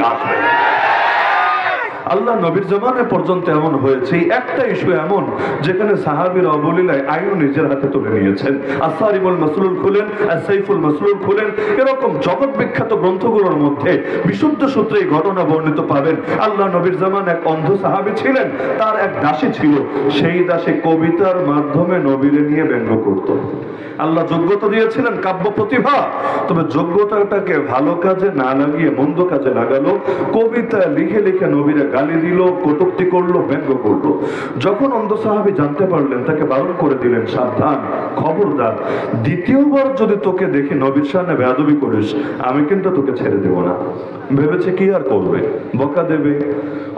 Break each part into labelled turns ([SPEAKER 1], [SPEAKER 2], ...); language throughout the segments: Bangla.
[SPEAKER 1] চলে আসবে। আল্লাহ নবীর জামানে পর্যন্ত এমন হয়েছে, একটা ইস্যু এমন যেখানে সাহাবীরা অবলীলায় আইন নিজের হাতে তুলে নিয়েছেন। আসারিমুল মাসলুল খুলেন, সাইফুল মাসলুল খুলেন, এরকম জগৎ বিখ্যাত গ্রন্থগুলোর মধ্যে বিশুদ্ধ সূত্রে এই ঘটনা বর্ণিত পাবেন। আল্লাহ নবীর জামানে এক অন্ধ সাহাবী ছিলেন, তার এক দাসী ছিল, সেই দাসী কবিতার মাধ্যমে নবীরে নিয়ে ব্যঙ্গ করত। আল্লাহ যোগ্যতা দিয়েছিলেন, কাব্য প্রতিভা, তবে যোগ্যতাটাকে ভালো কাজে না লাগিয়ে মন্দ কাজে লাগালো। কবিতা লিখে লিখে নবীরে গালি দিল, কটূক্তি করলো, ব্যঙ্গ করলো। যখন অন্ধ সাহাবী জানতে পারলেন, তাকে বারণ করে দিলেন, সাবধান, খবরদার, দ্বিতীয়বার যদি তোকে দেখি নবীর সামনে বেয়াদবি করিস, আমি কিন্তু তোকে ছেড়ে দেব না। ভেবেছে কি আর করবে, বকা দেবে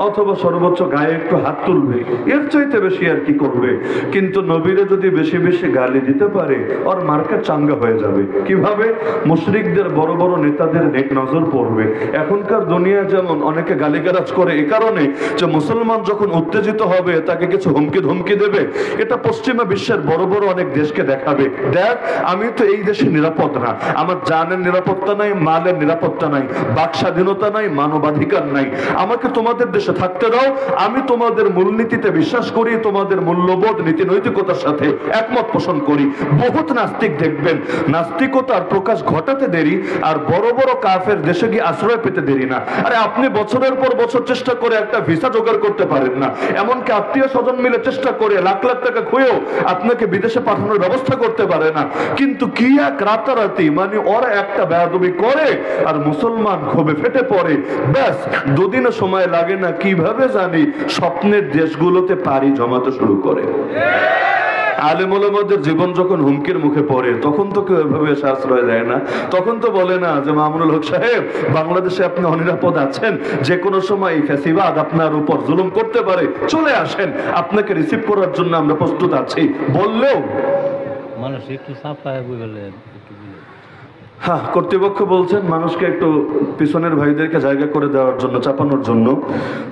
[SPEAKER 1] অথবা সর্বোচ্চ গায়ে একটু হাত তুলবে, এর চাইতে বেশি আর কি করবে। কিন্তু নবীরে যদি বেশি বেশি গালি দিতে পারে, ওর মার্কা চাঙ্গা হয়ে যাবে। কিভাবে? মুশরিকদের বড় বড় নেতাদের নেক নজর পড়বে। এখনকার দুনিয়া যেমন অনেকে গালিগালাজ করে এই কারণে যে মুসলমান যখন উত্তেজিত হবে তাকে কিছু হুমকি ধমকি দেবে, এটা পশ্চিমা বিশ্বের বড় বড় অনেক দেশকে দেখাবে, দেখ আমি তো এই দেশে নিরাপদ না, আমার জানের নিরাপত্তা নাই, মালের নিরাপত্তা নাই, বাক স্বাধীনতা নাই, মানবাধিকার নাই, আমাকে তোমাদের দেশে থাকতে দাও, আমি তোমাদের মূলনীতিতে বিশ্বাস করি, তোমাদের মূল্যবোধ নীতি নৈতিকতার সাথে একমত পোষণ করি। বহুত নাস্তিক দেখবেন নাস্তিকতার প্রকাশ ঘটাতে দেরি, আর বড় বড় কাফের দেশে গিয়ে আশ্রয় পেতে দেরি না। আরে আপনি বছরের পর বছর চেষ্টা করে একটা ভিসা জোগাড় করতে পারেন না, এমনকি আত্মীয় স্বজন মিলে চেষ্টা করে লাখ লাখ টাকা খুঁয়েও আপনাকে বিদেশে পাঠানোর ব্যবস্থা করতে পারে না। কিন্তু কি এক রাতারাতি, মানে ওরা একটা বেয়াদবি করে আর মুসলমান ক্ষোভে ফেটে পড়ে, ব্যাস দুদিনও সময় লাগে না, কিভাবে জানি স্বপ্নের দেশগুলোতে পাড়ি জমাতে শুরু করে। আলেম ওলামাদের জীবন যখন হুমকির মুখে পড়ে, তখন তো কেউ এভাবে এসে আশ্রয় দেয় না, তখন তো বলে না যে মামুনুল হক সাহেব, বাংলাদেশে আপনি অনিরাপদ আছেন, যে কোনো সময় এই ফ্যাসিবাদ আপনার উপর জুলুম করতে পারে, চলে আসেন, আপনাকে রিসিভ করার জন্য আমরা প্রস্তুত আছি। বললেও
[SPEAKER 2] মানুষ একটু চাপায় বলে,
[SPEAKER 1] হ্যাঁ, কর্তৃপক্ষ বলছেন মানুষকে একটু পিছনের ভাইদেরকে জায়গা করে দেওয়ার জন্য, চাপানোর জন্য।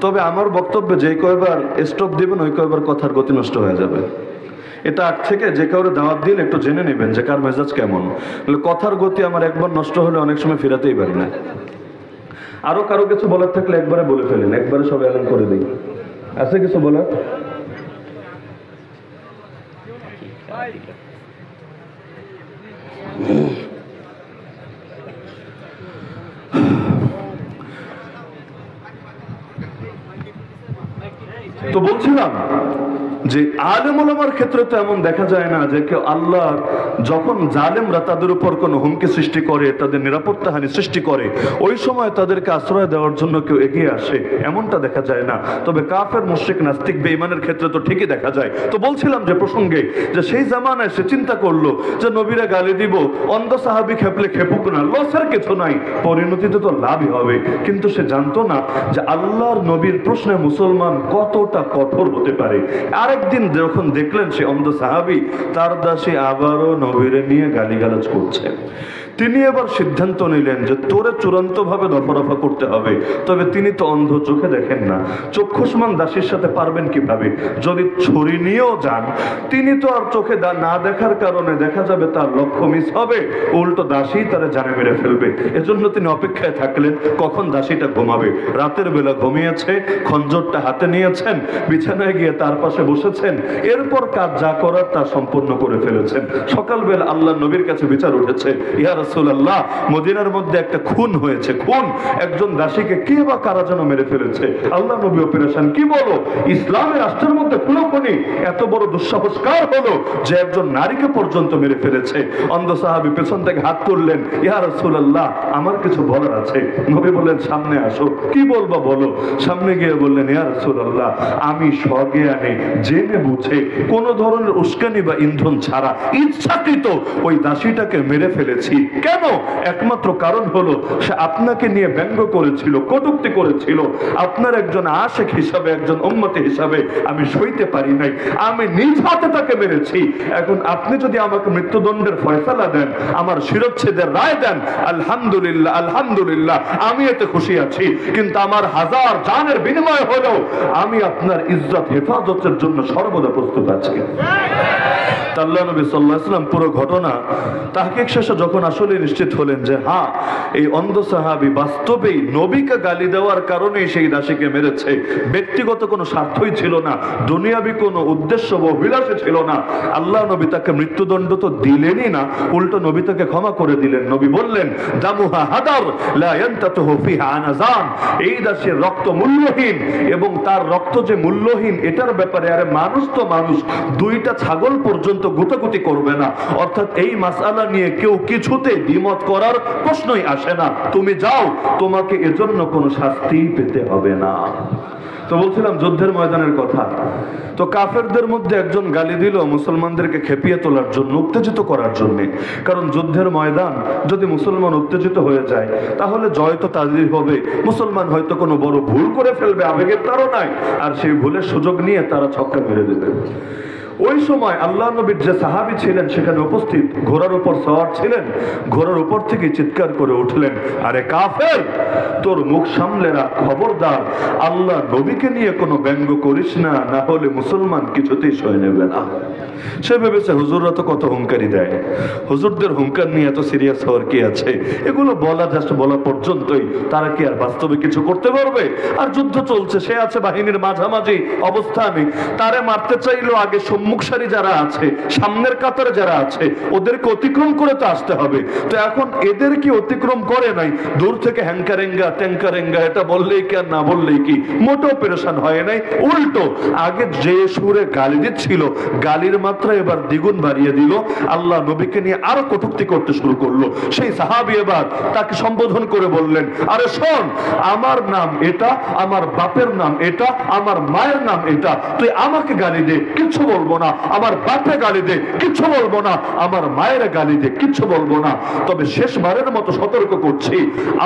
[SPEAKER 1] তবে আমার বক্তব্যে যে কয়বার স্টপ দিবেন ওই কয়বার কথার গতি নষ্ট হয়ে যাবে। এটা আগ থেকে যে কাউরে দাওয়াত দিন একটু জেনে নেবেন যে কার মেজাজ কেমন। কথার গতি আমার একবার নষ্ট হলে অনেক সময় ফেরাতেই পারি না। আরো কারো কিছু বলার থাকলে একবারে বলে ফেলেন, একবারে সব এলান করে দিই। আছে কিছু বলার? তো বলছিলাম যে আলেম ওলামার ক্ষেত্রে তো এমন দেখা যায় না যে কেউ আল্লাহ যখন জালেমরা তাদের উপর কোনো হুমকি সৃষ্টি করে, তাদের নিরাপত্তা হানি সৃষ্টি করে, ওই সময় তাদেরকে আশ্রয় দেওয়ার জন্য কেউ এগিয়ে আসে, এমনটা দেখা যায় না। তবে কাফের মুশরিক নাস্তিক বেঈমানের ক্ষেত্রে তো ঠিকই দেখা যায়। তো বলছিলাম যে প্রসঙ্গে যে সেই জামানায় সে চিন্তা করলো যে নবীরা গালি দিব, অন্ধ সাহাবী খেপলে খেপুক না, লসের কিছু নাই, পরিণতিতে তো লাভই হবে। কিন্তু সে জানতো না যে আল্লাহর নবীর প্রশ্নে মুসলমান কতটা কঠোর হতে পারে। আরেকদিন যখন দেখলেন সে অন্ধ সাহাবী তার দাসী আবারও নবীরে নিয়ে গালিগালাজ করছে, তিনি এবার সিদ্ধান্ত নিলেন যে তোরে চূড়ান্ত ভাবে দফারফা করতে হবে। তবে তিনি তো অন্ধ, চোখে দেখেন না, চক্ষুষ্মান দাসীর সাথে পারবেন কিভাবে? যদি ছুরি নিয়েও যান, তিনি তো আর চোখে না দেখার কারণে দেখা যাবে তার লক্ষ্য মিস হবে, উল্টো দাসী তারা জানে মেরে ফেলবে। এজন্য তিনি অপেক্ষায় থাকলেন কখন দাসীটা ঘুমাবে। রাতের বেলা ঘুমিয়েছে, খঞ্জরটা হাতে নিয়েছেন, বিছানায় গিয়ে তার পাশে বসেছেন, এরপর কাজ যা করার তা সম্পূর্ণ করে ফেলেছেন। সকালবেলা আল্লাহ নবীর কাছে বিচার উঠেছে, ইয়া রাসূলুল্লাহ, মদিনার মধ্যে একটা খুন হয়েছে, খুন, একজন দাসীকে কে বা কারা যেন মেরে ফেলেছে। আল্লাহ নবী অপারেশন, কি বলো, ইসলামের রাষ্ট্রের মধ্যে খুনোখুনি, এত বড় দুঃসাহস কার হলো যে একজন নারীকে পর্যন্ত মেরে ফেলেছে? অন্ধ সাহাবী পেছন থেকে হাত তুললেন, ইয়া রাসূলুল্লাহ, আমার কিছু বলার আছে। নবী বললেন, সামনে আসো, কি বলবা বলো। সামনে গিয়ে বললেন, ইয়া রাসূলুল্লাহ, আমি স্বজ্ঞানে জেনে বুঝে কোন ধরনের উস্কানি বা ইন্ধন ছাড়া ইচ্ছাকৃত ওই দাসীটাকে মেরে ফেলেছি। কেন? একমাত্র কারণ হলো সে আপনাকে নিয়ে ব্যঙ্গ করেছিল, কটূক্তি করেছিল। আপনার একজন আশিক হিসাবে, একজন উম্মতি হিসাবে আমি সইতে পারি নাই, আমি নিজ হাতে তাকে মেরেছি। এখন আপনি যদি আমাকে মৃত্যুদণ্ডের ফয়সালা দেন, আমার শিরচ্ছেদের রায় দেন, আলহামদুলিল্লাহ, আলহামদুলিল্লাহ, আমি এতে খুশি আছি। কিন্তু আমার হাজার জানের বিনিময় হলেও আমি আপনার ইজ্জত হেফাজতের জন্য সর্বদা প্রস্তুত আছি। তা আল্লাহ নবী সাল্লাল্লাহু আলাইহি ওয়াসাল্লাম পুরো ঘটনা তাহকিক শেষে যখন আসলে নিশ্চিত হলেন যে হ্যাঁ, এই অন্ধ সাহাবী বাস্তবেই নবীকে গালি দেওয়ার কারণেই সেই দাসীকে মেরেছে, ব্যক্তিগত কোনো স্বার্থই ছিল না, দুনিয়াবি কোনো উদ্দেশ্য বা অভিলাষে ছিল না, আল্লাহ নবী তাকে মৃত্যুদণ্ড তো দিলেনই না, উল্টো নবী তাকে ক্ষমা করে দিলেন। নবী বললেন, দামুহা হাদার লা ইয়ানতাতুহু ফিহা আনাজান, এই দাসের রক্ত মূল্যহীন, এবং তার রক্ত যে মূল্যহীন এটার ব্যাপারে আরে মানুষ তো মানুষ, দুইটা ছাগল পর্যন্ত গুতাগুতি করবে না। অর্থাৎ এই মাসআলা নিয়ে কেউ কিছুতে দ্বিমত করার প্রশ্নই আসে না। তুমি যাও, তোমাকে এজন্য কোনো শাস্তি পেতে হবে না। তো বলছিলাম যুদ্ধের ময়দানের কথা। তো কাফেরদের মধ্যে একজন গালি দিল মুসলমানদেরকে খেপিয়ে তোলার জন্য, উত্তেজিত করার জন্য। কারণ যুদ্ধের ময়দান যদি মুসলমান উত্তেজিত হয়ে যায় তাহলে জয় তো তাদেরই হবে, মুসলমান হয়তো কোনো বড় ভুল করে ফেলবে আবেগের তাড়নায়, আর সেই ভুলের সুযোগ নিয়ে তারা ছক্কা মেরে দেবে। ওই সময় আল্লাহ নবীর যে সাহাবী ছিলেন সেখানে উপস্থিত, ঘোড়ার উপর সওয়ার ছিলেন, ঘোড়ার উপর থেকে চিৎকার করে উঠলেন, আরে কাফের, তোর মুখ সামলে রাখ, খবরদার আল্লাহ নবীকে নিয়ে কোনো ব্যঙ্গ করিস না, না হলে মুসলমান কিছুতেই সয়ে নেবে না। সে ভেবেছে হুজুররা তো কত হুঙ্কারি দেয়, হুজুরদের হুঙ্কার নিয়ে এত সিরিয়াস হওয়ার কি আছে, এগুলো বলা জাস্ট বলা পর্যন্তই, তারা কি আর বাস্তবে কিছু করতে পারবে? আর যুদ্ধ চলছে, সে আছে বাহিনীর মাঝামাঝি অবস্থানে, তারে মারতে চাইলেও আগে সম্মুখ সারি যারা আছে, সামনের কাতারে যারা আছে, ওদেরকে অতিক্রম করে তো আসতে হবে। তো এখন এদেরকে অতিক্রম করে নাই, দূর থেকে হ্যাঙ্কারেঙ্গা ট্যাঙ্কারেঙ্গা এটা বললেই কি আর না বললেই কি, মোটেও পেরেশান হয় নাই, উল্টো আগে যে সুরে গালি দিচ্ছিল গালির মাত্রা এবার দ্বিগুণ বাড়িয়ে দিল, আল্লাহ নবীকে নিয়ে আরো কটূক্তি করতে শুরু করলো। সেই সাহাবী এবার তাকে সম্বোধন করে বললেন, আরে শোন, আমার নাম এটা, আমার বাপের নাম এটা, আমার মায়ের নাম এটা, তুই আমাকে গালি দে কিচ্ছু বলবো না, আমার বাপে গালি দে কিচ্ছু বলবো না, আমার মায়ের গালি দে কিচ্ছু বলবো না, তবে শেষবারের মতো সতর্ক করছি,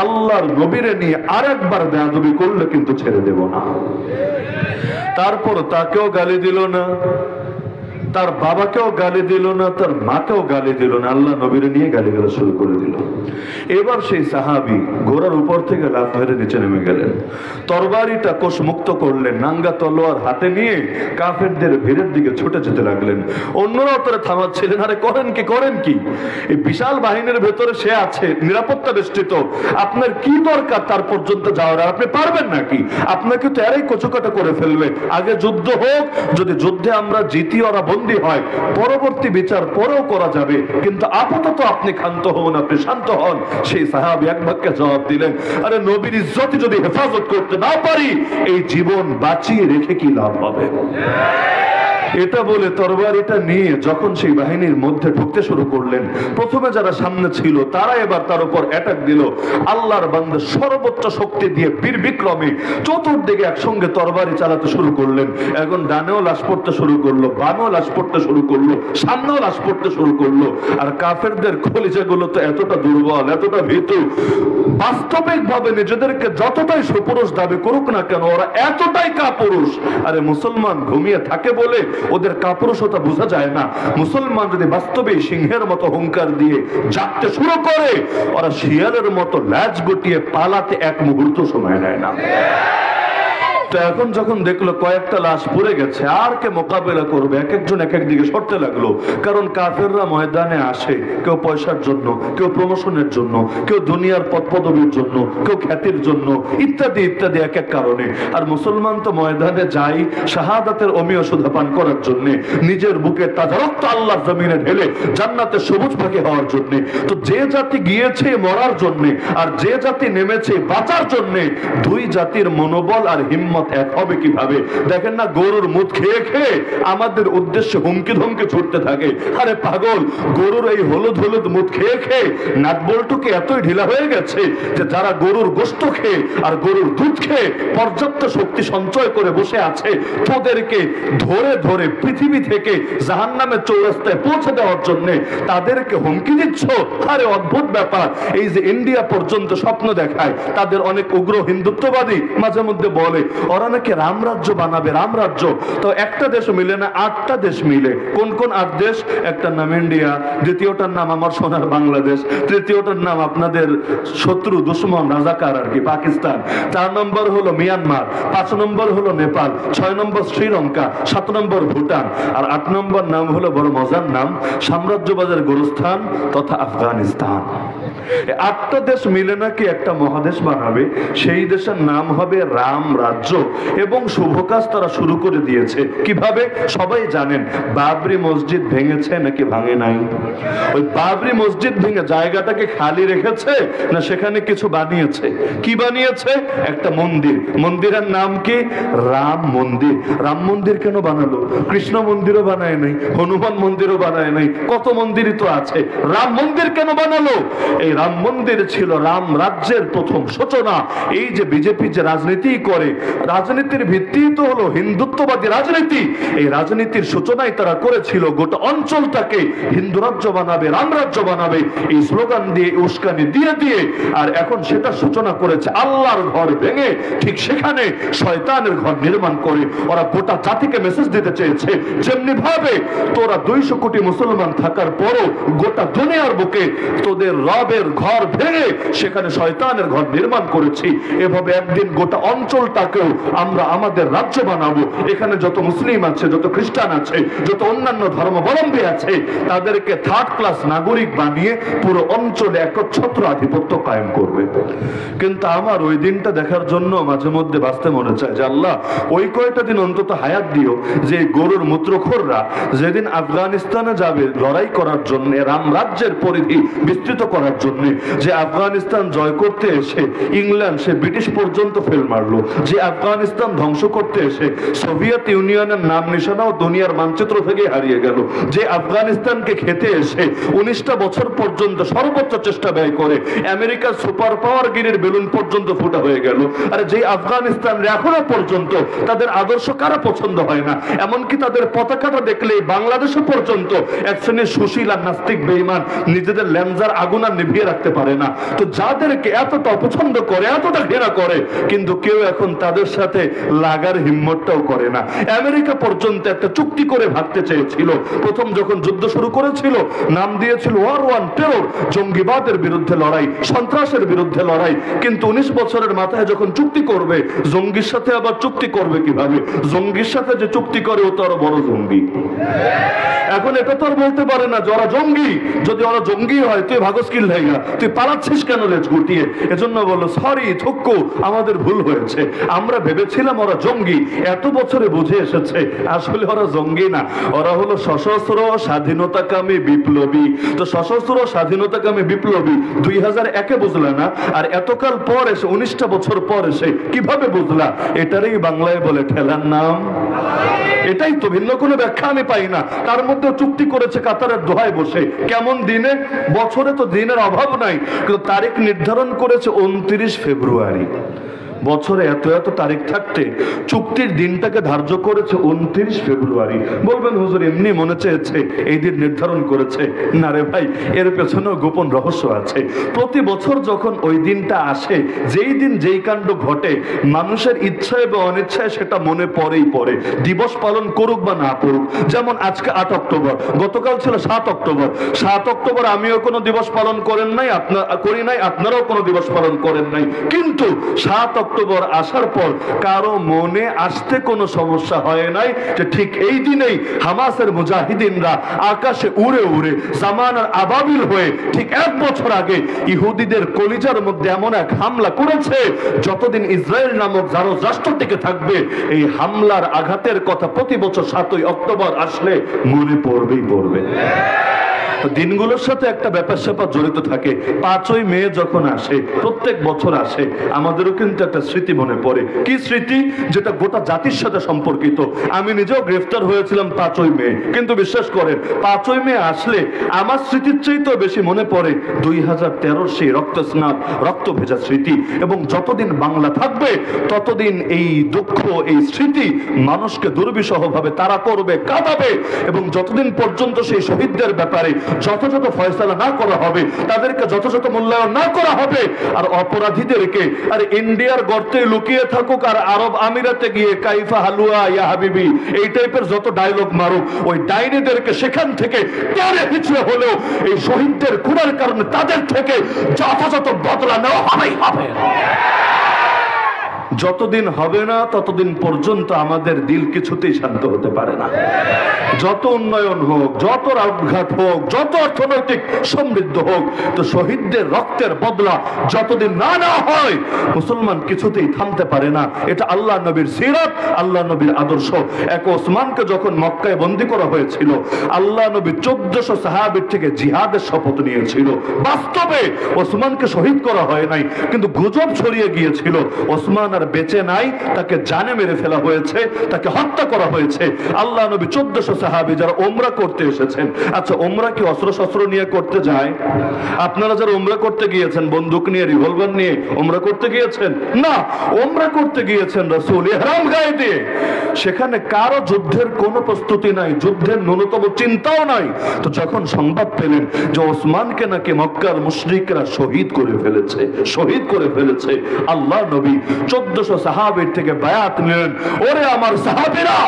[SPEAKER 1] আল্লাহর নবীরে নিয়ে আরেকবার বেয়াদবি করলে কিন্তু ছেড়ে দেব না। তারপর তাকেও গালি দিল না, তার বাবাকেও গালি দিল না, তার মাকেও গালি দিল না, আল্লাহ নবীরে নিয়ে গালিগালাজ শুরু করে দিল। এবার সেই সাহাবী ঘোড়ার উপর থেকে লাফ মেরে নিচে নেমে গেলেন, তরবারিটা কোষ মুক্ত করলেন, নাঙ্গা তলোয়ার হাতে নিয়ে কাফেরদের ভিড়ের দিকে ছুটে যেতে লাগলেন। অন্যরাও তারা থামাচ্ছিলেন, আরে করেন কি করেন কি, এই বিশাল বাহিনীর ভেতরে সে আছে নিরাপত্তা বেষ্টিত, আপনার কি দরকার তার পর্যন্ত যাওয়ার, আর আপনি পারবেন নাকি, আপনাকে তো এরাই কচুকাটা করে ফেলবে, আগে যুদ্ধ হোক, যদি যুদ্ধে আমরা জিতি ওরা বন্দী হয় পরবর্তী বিচার পরেও করা যাবে, কিন্তু আপাতত আপনি ক্ষান্ত হন, আপনি শান্ত হন। সেই সাহাবী এক বাক্যে জবাব দিলেন, আরে নবীর ইজ্জত যদি হেফাজত করতে না পারি এই জীবন বাঁচিয়ে রেখে কি লাভ হবে। এটা বলে তরবারিটা নিয়ে যখন সেই বাহিনীর মধ্যে ঢুকতে শুরু করলেন, প্রথমে যারা সামনে ছিল তারা এবার তার উপর অ্যাটাক দিল। আল্লাহর বান্দা সর্বোচ্চ শক্তি দিয়ে বীর বিক্রমে চতুর্দিকে একসঙ্গে তরবারি চালাতে শুরু করলেন। এখন ডানেও লাশ পড়তে শুরু করলো, বামেও লাশ পড়তে শুরু করলো, সামনেও লাশ পড়তে শুরু করলো। আর কাফেরদের কলিজাগুলো তো এতটা দুর্বল, এতটা ভীতু, বাস্তবিক ভাবে নিজেদেরকে যতটাই সুপুরুষ দাবি করুক না কেন ওরা এতটাই কাপুরুষ। আরে মুসলমান ঘুমিয়ে থাকে বলে ওদের কাপুরুষতা বোঝা যায় না, মুসলমান যদি বাস্তবে সিংহের মতো হুঙ্কার দিয়ে জাগতে শুরু করে ওরা শিয়ালের মতো ল্যাজ গুটিয়ে পালাতে এক মুহূর্ত সময় নেয় না। তো এখন যখন দেখলো কয়েকটা লাশ পড়ে গেছে, আর কে মোকাবেলা করবে, এক একজন এক একদিকে সরতে লাগলো। কারণ কাফেররা ময়দানে আসে কেউ পয়সার জন্য, কেউ প্রমোশনের জন্য, কেউ দুনিয়ার পদপদবীর জন্য, কেউ খ্যাতির জন্য, ইত্যাদি ইত্যাদি এক এক কারণে। আর মুসলমান তো ময়দানে যাই শাহাদাতের অমীয় সুধা পান করার জন্য, নিজের বুকে তাজা রক্ত আল্লাহর জমিনে ঢেলে জান্নাতে সবুজ পাখি হওয়ার জন্য। তো যে জাতি গিয়েছে মরার জন্য আর যে জাতি নেমেছে বাঁচার জন্য, দুই জাতির মনোবল আর হিম্মত এক হবে কিভাবে? দেখেন না, গরুর মুখ খেয়ে খেয়ে আমাদের উদ্দেশ্যে হুমকি ধমকি ছুটতে থাকে। আরে পাগল, গরুর এই হলুদ হলুদ মুখ খেয়ে খেয়ে নাটবল্টুকে এতই ঢিলা হয়ে গেছে যে যারা গরুর গোশত খেয়ে আর গরুর দুধ খেয়ে পর্যাপ্ত শক্তি সঞ্চয় করে বসে আছে, তোদেরকে ধরে ধরে পৃথিবী থেকে জাহান্নামের চৌরাস্তায় পৌঁছে দেওয়ার জন্য তাদেরকে হুমকি দিচ্ছ। আরে অদ্ভুত ব্যাপার। এই যে ইন্ডিয়া পর্যন্ত স্বপ্ন দেখায়, তাদের অনেক উগ্র হিন্দুত্ববাদী মাঝে মধ্যে বলে ওরা নাকি রামরাজ্য বানাবে, রামরাজ্য। তো একটা দেশ মিলে না, 8টা দেশ মিলে। কোন কোন 8 দেশ? একটার নাম ইন্ডিয়া, দ্বিতীয়টার নাম আমার সোনার বাংলাদেশ, তৃতীয়টার নাম আপনাদের শত্রু দুশ্মন রাজাকার আর কি পাকিস্তান, 4 নম্বর হলো মিয়ানমার, 5 নম্বর হলো নেপাল, 6 নম্বর শ্রীলঙ্কা, 7 নম্বর ভুটান, আর 8 নম্বর নাম হলো বড় মজার নাম, সাম্রাজ্যবাদের গোরস্থান তথা আফগানিস্তান। 8টা দেশ মিলে নাকি একটা মহাদেশ বানাবে, সেই দেশের নাম হবে রাম রাজ্য। এবং শুভ কাজ তারা শুরু করে দিয়েছে। কিভাবে? সবাই জানেন, বাবরি মসজিদ ভেঙেছে নাকি ভাঙে নাই? ওই বাবরি মসজিদ ভেঙে জায়গাটাকে খালি রেখেছে না সেখানে কিছু বানিয়েছে? কি বানিয়েছে? একটা মন্দির। মন্দিরের নাম কি? রাম মন্দির। রাম মন্দির কেন বানালো? কৃষ্ণ মন্দিরও বানায় নাই, হনুমান মন্দিরও বানায় নাই, কত মন্দিরই তো আছে। রাম মন্দির কেন বানালো? এই রাম মন্দির ছিল রাম রাজ্যের প্রথম সূচনা। এই যে বিজেপি যে রাজনীতি করে, রাজনীতির ভিত্তি তো হলো হিন্দুত্ববাদী রাজনীতি। এই রাজনীতির সূচনাই তারা করেছিল গোটা অঞ্চলটাকে হিন্দু রাজ্য বানাবে, রাম রাজ্য বানাবে, এই স্লোগান দিয়ে, উস্কানি দিয়ে দিয়ে। আর এখন সেটা সূচনা করেছে আল্লাহর ঘর ভেঙে ঠিক সেখানে শয়তানের ঘর নির্মাণ করে। ওরা গোটা জাতিকে মেসেজ দিতে চেয়েছে, যেমনি ভাবে তোরা 200 কোটি মুসলমান থাকার পরও গোটা দুনিয়ার বুকে তোদের রবের ঘর ভেঙে সেখানে শয়তানের ঘর নির্মাণ করেছি, এভাবে একদিন গোটা অঞ্চলটাকেও আমরা আমাদের রাজ্য বানাবো। এখানে যত মুসলিম আছে, যত খ্রিস্টান আছে, যত অন্যান্য ধর্মাবলম্বী আছে, তাদেরকে 3rd ক্লাস নাগরিক বানিয়ে পুরো অঞ্চলে একচ্ছত্র আধিপত্য কায়েম করবে। কিন্তু আমার ওই দিনটা দেখার জন্য মাঝে মধ্যে বাঁচতে মনে চায় যে আল্লাহ ওই কয়টা দিন অন্তত হায়াত দিও, যে গরুর মূত্রখোররা যেদিন আফগানিস্তানে যাবে লড়াই করার জন্য, রাম রাজ্যের পরিধি বিস্তৃত করার জন্য, যে আফগানিস্তান জয় করতে এসে ইংল্যান্ড সে ব্রিটিশ পর্যন্ত ফেল মারলো, যে আফগানিস্তান ধ্বংস করতে এসে সোভিয়েত ইউনিয়নের নাম নিশানাও দুনিয়ার মানচিত্র থেকে হারিয়ে গেল, যে আফগানিস্তানকে খেতে এসে 19টা বছর পর্যন্ত সর্বোচ্চ চেষ্টা ব্যয় করে আমেরিকার সুপার পাওয়ার গিরির বেলুন পর্যন্ত ফুটা হয়ে গেল। আর যে আফগানিস্তান এখনো পর্যন্ত তাদের আদর্শ কারা পছন্দ হয় না, এমনকি তাদের পতাকাটা দেখলেই বাংলাদেশে পর্যন্ত এক শ্রেণীর সুশীল আর নাস্তিক বেঈমান নিজেদের ল্যাঞ্জার আগুন আর নিভিয়ে রাখতে পারে না। তো যাদেরকে এতটা অপছন্দ করে, এতটা ঘৃণা করে, কিন্তু কেউ এখন তাদের সাথে লাগার হিম্মতটাও করে না। আমেরিকা পর্যন্ত একটা চুক্তি করে ভাবতে চেয়েছিল। প্রথম যখন যুদ্ধ শুরু করেছিল নাম দিয়েছিল ওয়ার 1 টেরর, জঙ্গিবাদের বিরুদ্ধে লড়াই, সন্ত্রাসের বিরুদ্ধে লড়াই। কিন্তু 19 বছরের মাথায় যখন চুক্তি করবে, জঙ্গির সাথে আবার চুক্তি করবে কিভাবে? জঙ্গির সাথে যে চুক্তি করে ও তো আরো বড় জঙ্গি। এখন এটা তো আর বলতে পারে না যে ওরা জঙ্গি। যদি ওরা জঙ্গি হয় তুই ভাগস কিল লাইগা, তুই পালাচ্ছিস কেন লেজ গুটিয়ে? এজন্য বললো সরি থুক্কু, আমাদের ভুল হয়েছে, আমরা ভেবেছিলাম ওরা জঙ্গি। এত বছরে বুঝে এসেছে আসলে ওরা জঙ্গি না, ওরা হলো সশস্ত্র স্বাধীনতাকামী বিপ্লবী। তো সশস্ত্র স্বাধীনতাকামী বিপ্লবী 2001-এ বুঝলা না, আর এতকাল পর এসে 19টা বছর পর এসে কিভাবে বুঝলা? এটারই বাংলায় বলে ঠেলার নাম। এটাই তো, ভিন্ন কোনো ব্যাখ্যা আমি পাই না। তার মধ্যে চুক্তি করেছে কাতারের দোহায় বসে। কেমন দিনে? বছরে তো দিনের অভাব নাই, কিন্তু তারিখ নির্ধারণ করেছে 29 ফেব্রুয়ারি। বছরে এত এত তারিখ থাকতে চুক্তির দিনটাকে ধার্য করেছে 29 ফেব্রুয়ারি। বলবেন হুজুর এমনি মনে চেয়েছে এই দিন নির্ধারণ করেছে? না রে ভাই, এর পেছনেও গোপন রহস্য আছে। প্রতি বছর যখন ওই দিনটা আসে, যেই দিন যেই কাণ্ড ঘটে, মানুষের ইচ্ছায় বা অনিচ্ছায় সেটা মনে পড়েই পড়ে, দিবস পালন করুক বা না করুক। যেমন আজকে 8 অক্টোবর, গতকাল ছিল 7 অক্টোবর। 7 অক্টোবর আমিও কোনো দিবস পালন করেন নাই, করি নাই, আপনারাও কোনো দিবস পালন করেন নাই। কিন্তু 7 অক্টোবর আসার পর কারো মনে আসতে কোনো সমস্যা হয় নাই যে ঠিক এই দিনেই হামাসের মুজাহিদিনরা আকাশে উড়ে উড়ে জামানার আবাবিল হয়ে ঠিক 1 বছর আগে ইহুদিদের কলিজার মধ্যে এমন এক হামলা করেছে, যতদিন ইসরায়েল নামক জারজ রাষ্ট্র টিকে থাকবে এই হামলার আঘাতের কথা প্রতি বছর 7ই অক্টোবর আসলে মনে পড়বেই পড়বে। দিনগুলোর সাথে একটা ব্যাপার স্যাপার জড়িত থাকে। 5ই মে যখন আসে, প্রত্যেক বছর আসে, আমাদেরও কিন্তু একটা স্মৃতি মনে পড়ে। কি স্মৃতি? যেটা গোটা জাতির সাথে সম্পর্কিত। আমি নিজেও গ্রেফতার হয়েছিলাম 5ই মে, কিন্তু বিশ্বাস করেন 5ই মে আসলে আমার স্মৃতির চাইতেও বেশি মনে পড়ে 2013 সেই রক্তস্নাত রক্ত ভেজা স্মৃতি। এবং যতদিন বাংলা থাকবে ততদিন এই দুঃখ, এই স্মৃতি মানুষকে দুর্বিষহ ভাবে তাড়া করবে, কাঁদাবে। এবং যতদিন পর্যন্ত সেই শহীদদের ব্যাপারে যথাযথ ফয়সালা না করা হবে, তাদেরকে যথাযথ মূল্যায়ন না করা হবে, আর অপরাধীদেরকে আর ইন্ডিয়ার গর্তে লুকিয়ে থাকুক আর আরব আমিরাতে গিয়ে কাইফা হালুয়া ইয়া হাবিবি এই টাইপের যত ডায়লগ মারুক, ওই ডাইনিদেরকে সেখান থেকে টেনে হিচড়ে হলেও এই শহীদদের খুনের কারণে তাদের থেকে যথাযথ বদলা নেওয়া হবেই হবে। যতদিন হবে না ততদিন পর্যন্ত আমাদের দিল কিছুতেই শান্ত হতে পারে না। যত উন্নয়ন হোক, যত রাজঘাট হোক, যত অর্থনৈতিক সমৃদ্ধ হোক, তো শহীদদের রক্তের বদলা যতদিন না নেওয়া হয় মুসলমান কিছুতেই থামতে পারে না। এটা আল্লাহ নবীর সিরাত, আল্লাহ নবীর আদর্শ। এক ওসমানকে যখন মক্কায় বন্দী করা হয়েছিল, আল্লাহ নবী 1400 সাহাবীর থেকে জিহাদের শপথ নিয়েছিল। বাস্তবে ওসমানকে শহীদ করা হয় নাই, কিন্তু গুজব ছড়িয়ে গিয়েছিল ওসমান আর বেঁচে নাই, তাকে জানে মেরে ফেলা হয়েছে, তাকে হত্যা করা হয়েছে। আল্লাহ নবী 1400 সাহাবী যারা ওমরা করতে এসেছেন, আচ্ছা ওমরা কি অস্ত্র শস্ত্র নিয়ে করতে যায়? আপনারা যারা ওমরা করতে গিয়েছেন বন্দুক নিয়ে, রিভলভার নিয়ে ওমরা করতে গিয়েছেন না, ওমরা করতে গিয়েছেন রাসূল ইহরাম গায়ে দিয়ে। সেখানে কারো যুদ্ধের কোনো প্রস্তুতি নাই, যুদ্ধের ন্যূনতম চিন্তাও নাই। তো যখন সংবাদ পেলেন যে ওসমানকে নাকি মক্কার মুশরিকরা শহীদ করে ফেলেছে, শহীদ করে ফেলেছে, আল্লাহ নবী 1400 সাহাবীর থেকে বায়াত নিলেন। ওরে আমার সাহাবীরা,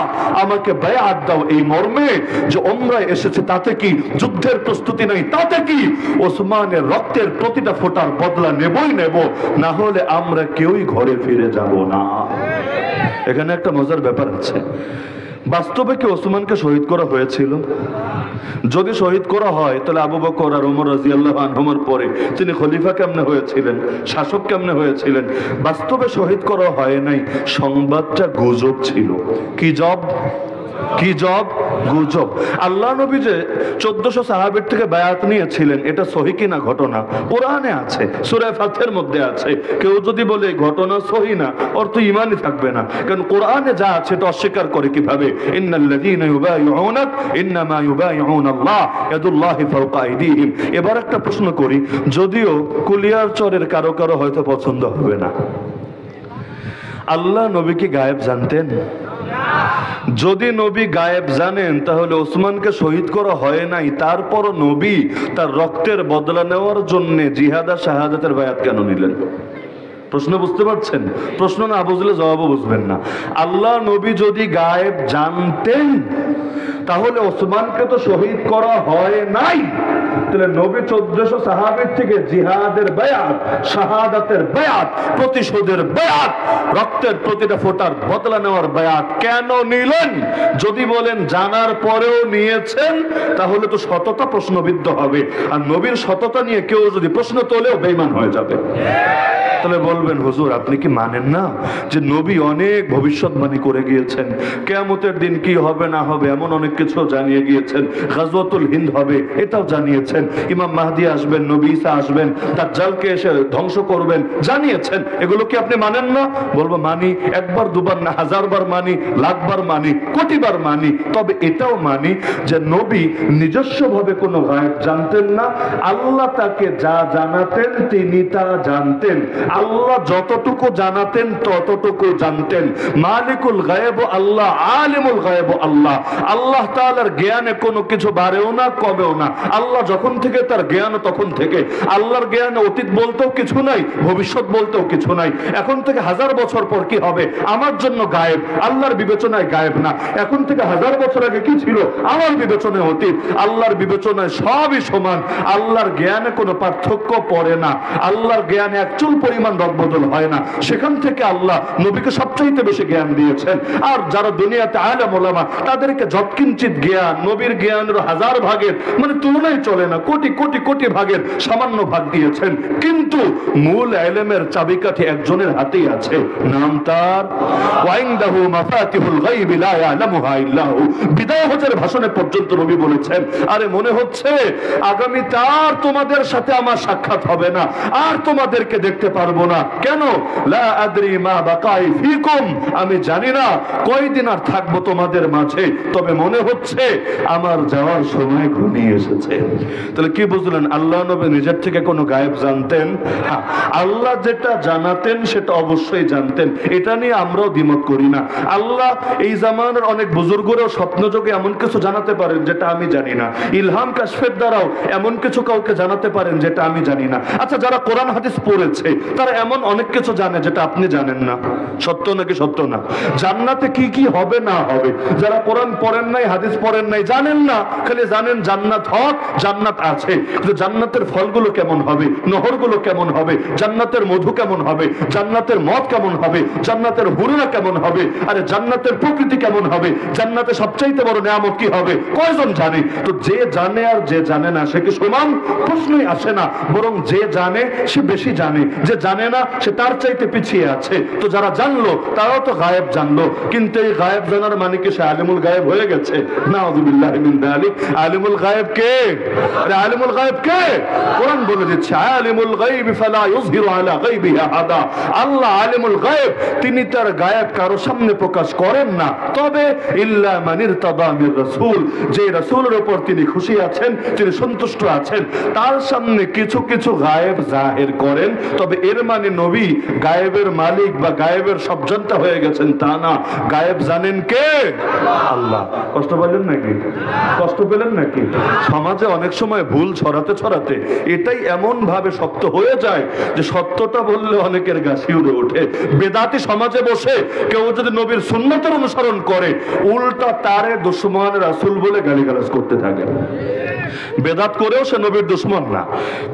[SPEAKER 1] আমাকে বায়াত দাও এই মর্মে যে ওমরায় এসেছে তাতে কি, যুদ্ধের প্রস্তুতি নাই তাতে কি, ওসমানের রক্তের প্রতিটা ফোঁটার বদলা নেবই নেব, না হলে আমরা কেউই ঘরে ফিরে যাব না। এখানে একটা মজার ব্যাপার আছে। বাস্তবে কি ওসমানকে শহীদ করা হয়েছিল? যদি শহীদ করা হয় তাহলে আবু বকর আর ওমর রাদিয়াল্লাহু আনহুর পরে তিনি খলিফা কেমনে হয়েছিলেন, শাসক কেমনে হয়েছিলেন? বাস্তবে শহীদ করা হয় নাই, সংবাদটা গুজব ছিল। কি জব? কি জব? গুজব। আল্লাহ নবী যে 1400 সাহাবীর থেকে বায়াত নিয়েছিলেন, এটা সহি কিনা ঘটনা কোরআনে আছে, সূরা ফাতহের মধ্যে আছে। কেউ যদি বলে ঘটনা সহি না, ওর তো ঈমানই থাকবে না, কারণ কোরআনে যা আছে এটা অস্বীকার করে কিভাবে? ইন্নাল্লাযীনা ইউবাইউনাক ইন্নামা ইউবাইউনাল্লাহ ইয়াদুল্লাহি ফাওকা আইদিহিম। এবার একটা প্রশ্ন করি, যদিও কুলিয়ার চরের কারো কারো হয়তো পছন্দ হবে না, আল্লাহ নবী কি গায়েব জানতেন? যদি নবী গায়েব জানেন তাহলে ওসমানকে শহীদ করা হয় নাই, তারপরও নবী তার রক্তের বদলা নেওয়ার জন্য জিহাদ আর শাহাদাতের বায়াত কেন নিলেন? প্রশ্ন বুঝতে পারছেন? প্রশ্ন না বুঝলে জবাবও বুঝবেন না। আল্লাহ নবী যদি গায়েব জানতেন তাহলে ওসমানকে তো শহীদ করা হয় নাই, তাহলে নবী 1400 সাহাবীর থেকে জিহাদের বায়াত, শাহাদাতের বায়াত, প্রতিশোধের বায়াত, রক্তের প্রতিটা ফোঁটার বদলা নেওয়ার বায়াত কেন নিলেন? যদি বলেন জানার পরেও নিয়েছেন তাহলে তো সততা প্রশ্নবিদ্ধ হবে, আর নবীর সততা নিয়ে কেউ যদি প্রশ্ন তোলেও বেঈমান হয়ে যাবে। তাহলে বলবেন হুজুর আপনি কি মানেন না যে নবী অনেক ভবিষ্যৎবাণী করে গিয়েছেন, কিয়ামতের দিন কি হবে না হবে এমন অনেক কিছু জানিয়ে গিয়েছেন, গাজওয়াতুল হিন্দ হবে এটাও জানিয়েছেন, ইমাম মাহদি আসবেন, নবী ঈসা আসবেন, দাজ্জালকে এসে ধ্বংস করবেন জানিয়েছেন, এগুলো কি আপনি মানেন না? বলবো মানি, একবার দুবার না, 1000 বার মানি, লাখবার মানি, কোটিবার মানি। তবে এটাও মানি যে নবী নিজস্বভাবে কোনো গায়েব জানতেন না, আল্লাহ তাকে যা জানাতেন তিনি তা জানতেন। আল্লাহ যতটুকু জানাতেন ততটুকু জানতেন। মালিকুল গায়েব আল্লাহ, আলিমুল গায়েব আল্লাহ। আল্লাহ তাআলার জ্ঞানে কোনো কিছু বাড়েও না কমেও না। আল্লাহ যখন থেকে তার জ্ঞান তখন থেকে। আল্লাহর জ্ঞানে অতীত বলতেও কিছু নাই, ভবিষ্যৎ বলতেও কিছু নাই। এখন থেকে 1000 বছর পর কি হবে আমার জন্য গায়েব, আল্লাহর বিবেচনায় গায়েব না। এখন থেকে 1000 বছর আগে কি ছিল আমার বিবেচনায় অতীত, আল্লাহর বিবেচনায় সবই সমান। আল্লাহর জ্ঞানে কোনো পার্থক্য পড়ে না, আল্লাহর জ্ঞানে একচুল পরিমাণ রদবদল হয় না। সেখান থেকে আল্লাহ নবীকে সবচাইতে বেশি জ্ঞান দিয়েছেন। আর যারা দুনিয়াতে আলেম ওলামা তাদেরকে যৎকিঞ্চিত জ্ঞান, নবীর জ্ঞানের 1000 ভাগের মানে তুলনায় চলে না, কোটি কোটি কোটি ভাগের সামান্য ভাগ দিয়েছেন। কিন্তু মূল ইলমের চাবিকাঠি একজনের হাতেই আছে, নাম তার ওয়াইনদাহু মাফাতিহুল গায়বি লা ইয়ালামুহা ইল্লাহু। বিদায় হজের ভাষণে পর্যন্ত নবী বলেছেন, আরে মনে হচ্ছে আগামী তার তোমাদের সাথে আমার সাক্ষাৎ হবে না, আর তোমাদেরকে দেখতে পারবো না। কেন? লা আদরি মা বাকাই ফিকুম, আমি জানি না কয়দিন আর থাকবো তোমাদের মাঝে, তবে মনে হচ্ছে আমার যাওয়ার সময় ঘনিয়ে এসেছে। তাহলে কি বুঝলেন? আল্লাহ নবী নিজের থেকে কোনো গায়েব জানতেন? হ্যাঁ, আল্লাহ যেটা জানাতেন সেটা অবশ্যই জানতেন, এটা নিয়ে আমরাও দ্বিমত করি না। আল্লাহ এই জামানার অনেক বুজুর্গরাও স্বপ্নযোগে এমন কিছু জানাতে পারেন যেটা আমি জানি না, ইলহাম কাশফের দ্বারাও এমন কিছু কাউকে জানাতে পারেন যেটা আমি জানি না। আচ্ছা, যারা কোরআন হাদিস পড়েছে তারা এমন অনেক কিছু জানে যেটা আপনি জানেন না। সত্য নাকি সত্য না? জান্নাতে কি কি হবে না হবে, যারা কোরআন পড়েন নাই, হাদিস পড়েন নাই, জানেন না, খালি জানেন জান্নাত হক, জান্নাত আছে, কিন্তু জান্নাতের ফলগুলো কেমন হবে, নহরগুলো কেমন হবে, জান্নাতের মধু কেমন হবে, জান্নাতের মদ কেমন হবে, জান্নাতের হুররা কেমন হবে, আরে জান্নাতের প্রকৃতি কেমন হবে, জান্নাতে সবচাইতে বড় নিয়ামত কি হবে, কয়জন জানে? তো যে জানে আর যে জানে না সে কি সমান? প্রশ্নই আসে না, বরং যে জানে সে বেশি জানে, যে জানে না সে তার চাইতে পিছিয়ে আছে। তো যারা জানলো তারাও তো গায়েব জানলো, কিন্তু এই গায়েব জানার মানে কি সে আলিমুল গায়েব হয়ে গেছে? নাউযুবিল্লাহি মিন যালিক। আলিমুল গায়েব কে? আরে আলিমুল গায়েব কে? কোরআন বলে দিচ্ছে আলিমুল গায়বি ফালা ইউযহিরু আলা গায়বিহি আহাদা। আল্লাহ আলিমুল গায়েব, তিনি তার গায়েব কারো সামনে প্রকাশ করেন না, তবে ইল্লা মান ইরতাদা মির রাসূল, যে রাসূলের উপর তিনি খুশি আছেন, তিনি সন্তুষ্ট আছেন, তার সামনে কিছু কিছু গায়েব জাহির করেন। তবে এর মানে নবী গায়েবের মালিক বা গায়েবের সব জানতা হয়ে গেছেন তা না। গায়েব জানেন কে? আল্লাহ। কষ্ট পেলেন নাকি? কষ্ট পেলেন নাকি? সমাজে অনেক সময় ভুল ছড়াতে ছড়াতে এটাই এমন ভাবে শক্ত হয়ে যায় যে সত্যটা বললে অনেকের গা শিউরে ওঠে। বেদাতি সমাজে বসে কেউ যদি নবীর সুন্নতের অনুসরণ করে, উল্টা তারে দুশমন রাসূল বলে গালিগালাজ করতে থাকে। বেদাত করেও সে নবীর দুশমন না,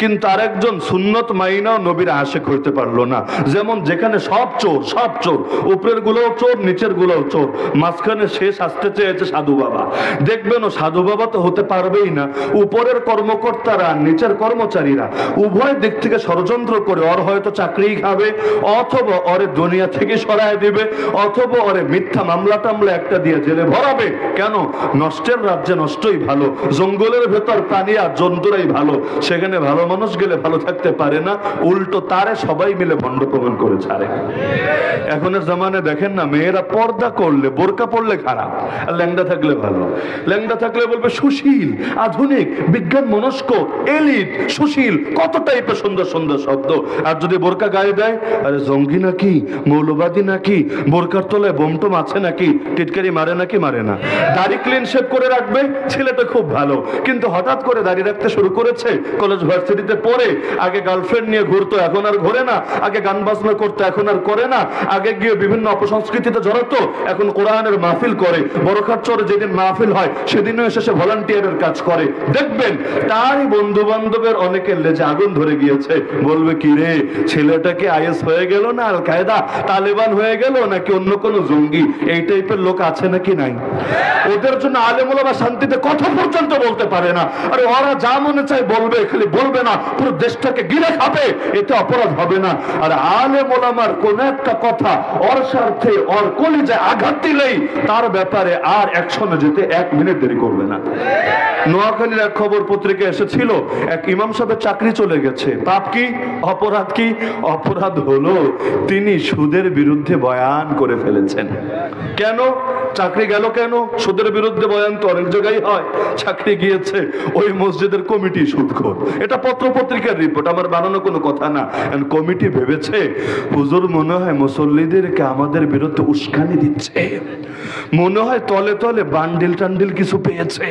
[SPEAKER 1] কিন্তু আরেকজন সুন্নত মাইনাও নবীর আশিক হইতে পারলো না। যেমন যেখানে সব চোর, সব চোর, উপরের গুলোও চোর, নিচের গুলোও চোর, মাঝখানে শেষ আসতে চেয়েছে সাধু বাবা। দেখবেন ও সাধু বাবা তো হতে পারবেই না, উপরের কর্মকর্তারা নিচের কর্মচারীরা উভয় দিক থেকে ষড়যন্ত্র করে ওর হয়তো চাকরিই খাবে, অথবা ওরে দুনিয়া থেকে সরায় দিবে, অথবা ওরে মিথ্যা মামলা টামলা একটা দিয়ে জেলে ভরাবে। কেন? নষ্টের রাজ্যে নষ্টই ভালো, জঙ্গলের ভেতর প্রাণী আর জন্তুরাই ভালো, সেখানে ভালো মানুষ গেলে ভালো থাকতে পারে না, উল্টো তারে সবাই মিলে ভণ্ড প্রমাণ করে ছাড়ে। এখনের জামানে দেখেন না, মেয়েরা পর্দা করলে, বোরকা পড়লে খারাপ, আর ল্যাংড়া থাকলে ভালো। ল্যাংড়া থাকলে বলবে সুশীল, আধুনিক, বিজ্ঞান মনস্ক, এলিট, সুশীল, কত টাইপের সুন্দর সুন্দর শব্দ। আর যদি বোরকা গায়ে দেয়, আরে জঙ্গি নাকি, মৌলবাদী নাকি, বোরকার তলায় বোমটোম আছে নাকি, টিটকারি মারে নাকি মারে না। দাড়ি ক্লিন শেভ করে রাখবে, ছেলেটা খুব ভালো, কিন্তু হঠাৎ করে দাড়ি রাখতে শুরু করেছে, কলেজ ভার্সিটিতে পড়ে, আগে গার্লফ্রেন্ড নিয়ে ঘুরতো এখন আর ঘোরে না, আগে গান বাজনা করতো এখন আর করে না, আগে গিয়ে বিভিন্ন অপসংস্কৃতিতে জড়াতো, এখন কোরআনের মাহফিল করে, বড়খার চরে যেদিন মাহফিল হয় সেদিনও এসে সে ভলান্টিয়ারের কাজ করে। দেখবেন তারই বন্ধু বান্ধবের অনেকের লেজে আগুন ধরে গিয়েছে, বলবে কি রে, ছেলেটাকে আইএস হয়ে গেল না আল কায়দা তালেবান হয়ে গেল নাকি অন্য কোনো জঙ্গি, এই টাইপের লোক আছে নাকি নাই? ওদের জন্য আলেম ওলামা শান্তিতে কথা পর্যন্ত বলতে পারে না। আরে ওরা যা মনে চায় বলবে, খালি বলবে না, পুরো দেশটাকে গিলে খাবে, এতে অপরাধ হবে না। আর আলেম ওলামার কোন একটা কথা ওর স্বার্থে ওর কলিজায় আঘাত দিলেই তার ব্যাপারে আর অ্যাকশনে যেতে 1 মিনিট দেরি করবে না। নোয়াখালীর এক খবর পত্রিকা এসেছিল, এক ইমাম সাহেবের চাকরি চলে গেছে। পাপ কি? অপরাধ কি? অপরাধ হলো তিনি সুদের বিরুদ্ধে বয়ান করে ফেলেছেন। কেন চাকরি গেল? কেন? সুদের বিরুদ্ধে বয়ান তো অনেক জায়গায় হয়। চাকরি গিয়েছে ওই মসজিদের কমিটি সুদখোর। এটা পত্র পত্রিকার রিপোর্ট, আমার বানানো কোনো কথা না। কমিটি ভেবেছে হুজুর মনে হয় মুসল্লিদেরকে আমাদের বিরুদ্ধে উস্কানি দিচ্ছে, মনে হয় তলে তলে বান্ডিল টান্ডিল কিছু পেয়েছে,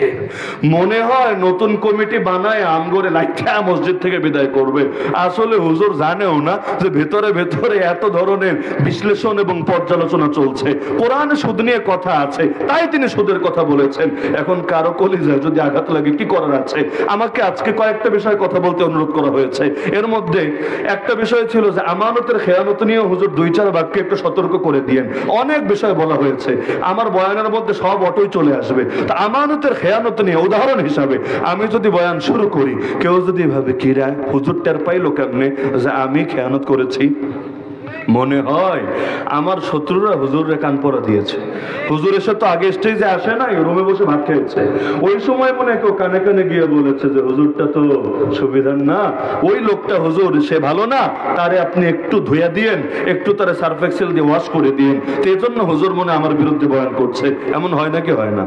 [SPEAKER 1] মনে হয় নতুন কমিটি বানায় আমগরে লাইঠা মসজিদ থেকে বিদায় করবে। আসলে হুজুর জানেও না যে ভেতরে ভেতরে এত ধরনের বিশ্লেষণ এবং পর্যালোচনা চলছে। কোরআনে সুদ নিয়ে কথা আছে, তাই তিনি সুদের কথা বলেছেন। এখন কারো কলিজায় যদি আঘাত লাগে কি করার আছে? আমাকে আজকে কয়েকটা বিষয়ে কথা বলতে অনুরোধ করা হয়েছে। এর মধ্যে একটা বিষয় ছিল যে আমানতের খেয়ানত নিয়ে হুজুর 2-4 বাক্যে একটু সতর্ক করে দিয়েন। অনেক বিষয় বলা হয়েছে, আমার বয়ানের মধ্যে সব অটোই চলে আসবে। তা আমানতের খেয়ানত নিয়ে উদাহরণ হিসাবে আমি যদি বয়ান শুরু করি, কেউ যদি ভাবে কি রে হুজুর টের পাইলো কেমনে যে আমি খেয়ানত করেছি, মনে হয় আমার শত্রুরা হুজুরের কান পরা দিয়েছে। হুজুর এসে তো আগে স্টেজে আসে না, রুমে বসে ভাত খেয়েছে। ওই সময় মনে হয় কেউ কানে কানে গিয়ে বলেছে যে হুজুরটা তো সুবিধার না, ওই লোকটা হুজুর সে ভালো না, তারে আপনি একটু ধুইয়া দিয়েন, একটু তারে সার্ফ এক্সেল দিয়ে ওয়াশ করে দিয়েন, তো এই জন্য হুজুর মনে আমার বিরুদ্ধে বয়ান করছে। এমন হয় নাকি? হয় না।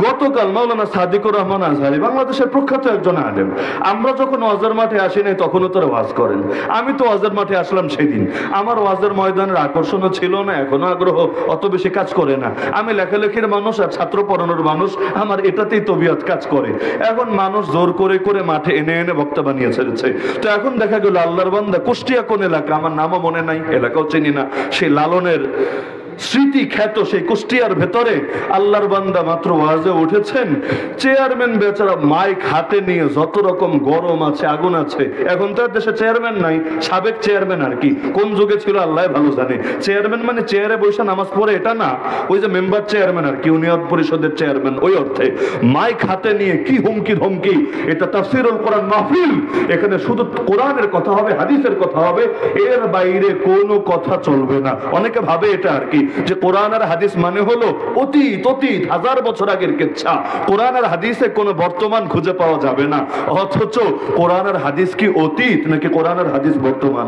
[SPEAKER 1] গতকাল মাওলানা সাদিকুর রহমান আজহারী, বাংলাদেশের প্রখ্যাত একজন আলেম, আমরা যখন ওয়াজের মাঠে আসি নাই তখনও তারা ওয়াজ করেন। আমি তো ওয়াজের মাঠে আসলাম সেদিন, আমার ওয়াজের ময়দানের আকর্ষণও ছিল না, এখনো আগ্রহ অত বেশি কাজ করে না। আমি লেখালেখির মানুষ আর ছাত্র পড়ানোর মানুষ, আমার এটাতেই তবিয়ত কাজ করে। এখন মানুষ জোর করে করে মাঠে এনে এনে বক্তা বানিয়ে ছেড়েছে। তো এখন দেখা গেল আল্লাহর বান্দা, কুষ্টিয়া কোন এলাকা আমার নামও মনে নাই, এলাকাও চিনি না, সেই লালনের স্মৃতি খ্যাত সেই কুষ্টিয়ার ভেতরে আল্লাহর বান্দা মাত্র ওয়াজে উঠেছেন, চেয়ারম্যান বেচারা মাইক হাতে নিয়ে যত রকম গরম আছে, আগুন আছে। এখন তো আর দেশে চেয়ারম্যান নাই, সাবেক চেয়ারম্যান আর কি, কোন যুগে ছিল আল্লাহ ভালো জানে। চেয়ারম্যান মানে চেয়ারে বসে নামাজ পড়ে এটা না, ওই যে মেম্বার চেয়ারম্যান আর কি, ইউনিয়ন পরিষদের চেয়ারম্যান, ওই অর্থে মাইক হাতে নিয়ে কি হুমকি ধমকি। এটা তাফসীরুল কোরআন মাহফিল, এখানে শুধু কোরআনের কথা হবে, হাদিসের কথা হবে, এর বাইরে কোনো কথা চলবে না। অনেকে ভাবে এটা আর কি যে কোরআন আর হাদিস মানে হলো অতীত, অতীত হাজার বছর আগের কিচ্ছা। কোরআন আর হাদিসে কোনো বর্তমান খুঁজে পাওয়া যাবে না। অথচ কোরআন আর হাদিস কি অতীত নাকি কোরআন আর হাদিস বর্তমান?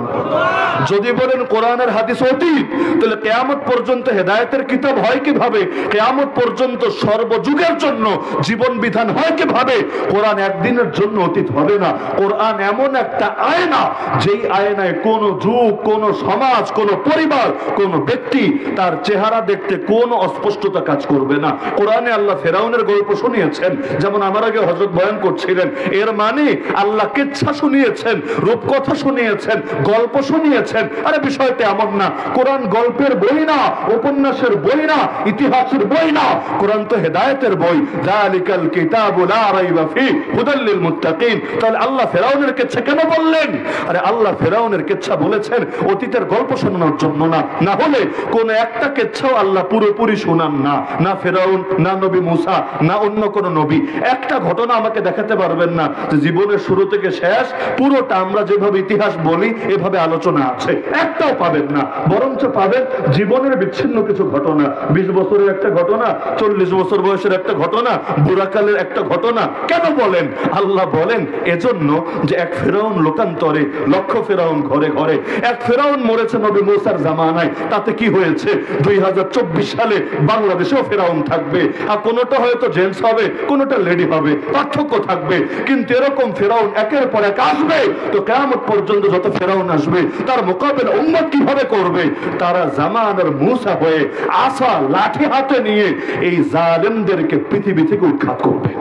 [SPEAKER 1] যদি বলেন কোরআন আর হাদিস অতীত, তাহলে কিয়ামত পর্যন্ত হেদায়েতের কিতাব হয় কিভাবে? কিয়ামত পর্যন্ত সর্বযুগের জন্য জীবন বিধান হয় কিভাবে? কোরআন একদিনের জন্য অতীত হবে না। কোরআন এমন একটা আয়না, যেই আয়নায় কোন যুগ, কোন সমাজ, কোন পরিবার, কোন ব্যক্তি তার চেহারা দেখতে কোন অস্পষ্টতা কাজ করবে না। কোরআনে আল্লাহ ফেরাউনের গল্প শুনিয়েছেন, যেমন আমার আগে হযরত বয়ান করছিলেন। এর মানে আল্লাহ কিচ্ছা শুনিয়েছেন, রূপকথা শুনিয়েছেন, গল্প শুনিয়েছেন। আরে বিষয়টা এমন না, কোরআন গল্পের বই না, উপন্যাসের বই না, ইতিহাসের বই না, কোরআন তো হেদায়েতের বই। যালিকাল কিতাবু লা রাইবা ফি হুদাল লিল মুত্তাকিন। তাহলে আল্লাহ ফেরাউনের কিচ্ছা কেন বললেন? আরে আল্লাহ ফেরাউনের কিচ্ছা বলেছেন অতীতের গল্প শোনানোর জন্য না, না হলে কোন একটা কিচ্ছাও আল্লাহ পুরোপুরি শোনান না। না ফেরাউন, না নবী মুসা, না অন্য কোন নবী। একটা ঘটনা আমাকে দেখাতে পারবেন না যে জীবনের শুরু থেকে শেষ পুরোটা আমরা যেভাবে ইতিহাস বলি এভাবে আলোচনা আছে, একটাও পাবেন না। বরঞ্চ পাবেন জীবনের বিচ্ছিন্ন কিছু ঘটনা, 20 বছরের একটা ঘটনা, 40 বছর বয়সের একটা ঘটনা, বুড়াকালের একটা ঘটনা। কেন বলেন? আল্লাহ বলেন এজন্য যে এক ফেরাউন লোকান্তরে, লক্ষ ফেরাউন ঘরে ঘরে। এক ফেরাউন মরেছে নবী মুসার জামানায়, তাতে কি হয়েছে? 2024 সালে বাংলাদেশেও ফেরাউন থাকবে, আর কোনটা হয়তো জেন্টস হবে, কোনটা লেডি হবে, পার্থক্য থাকবে, কিন্তু এরকম ফেরাউন একের পর এক আসবে। তো কিয়ামত পর্যন্ত যত ফেরাউন আসবে তার মোকাবেলা উম্মত কিভাবে করবে? তারা জামানার মুসা হয়ে আসা লাঠি হাতে নিয়ে এই জালেমদেরকে পৃথিবী থেকে উৎখাত করবে।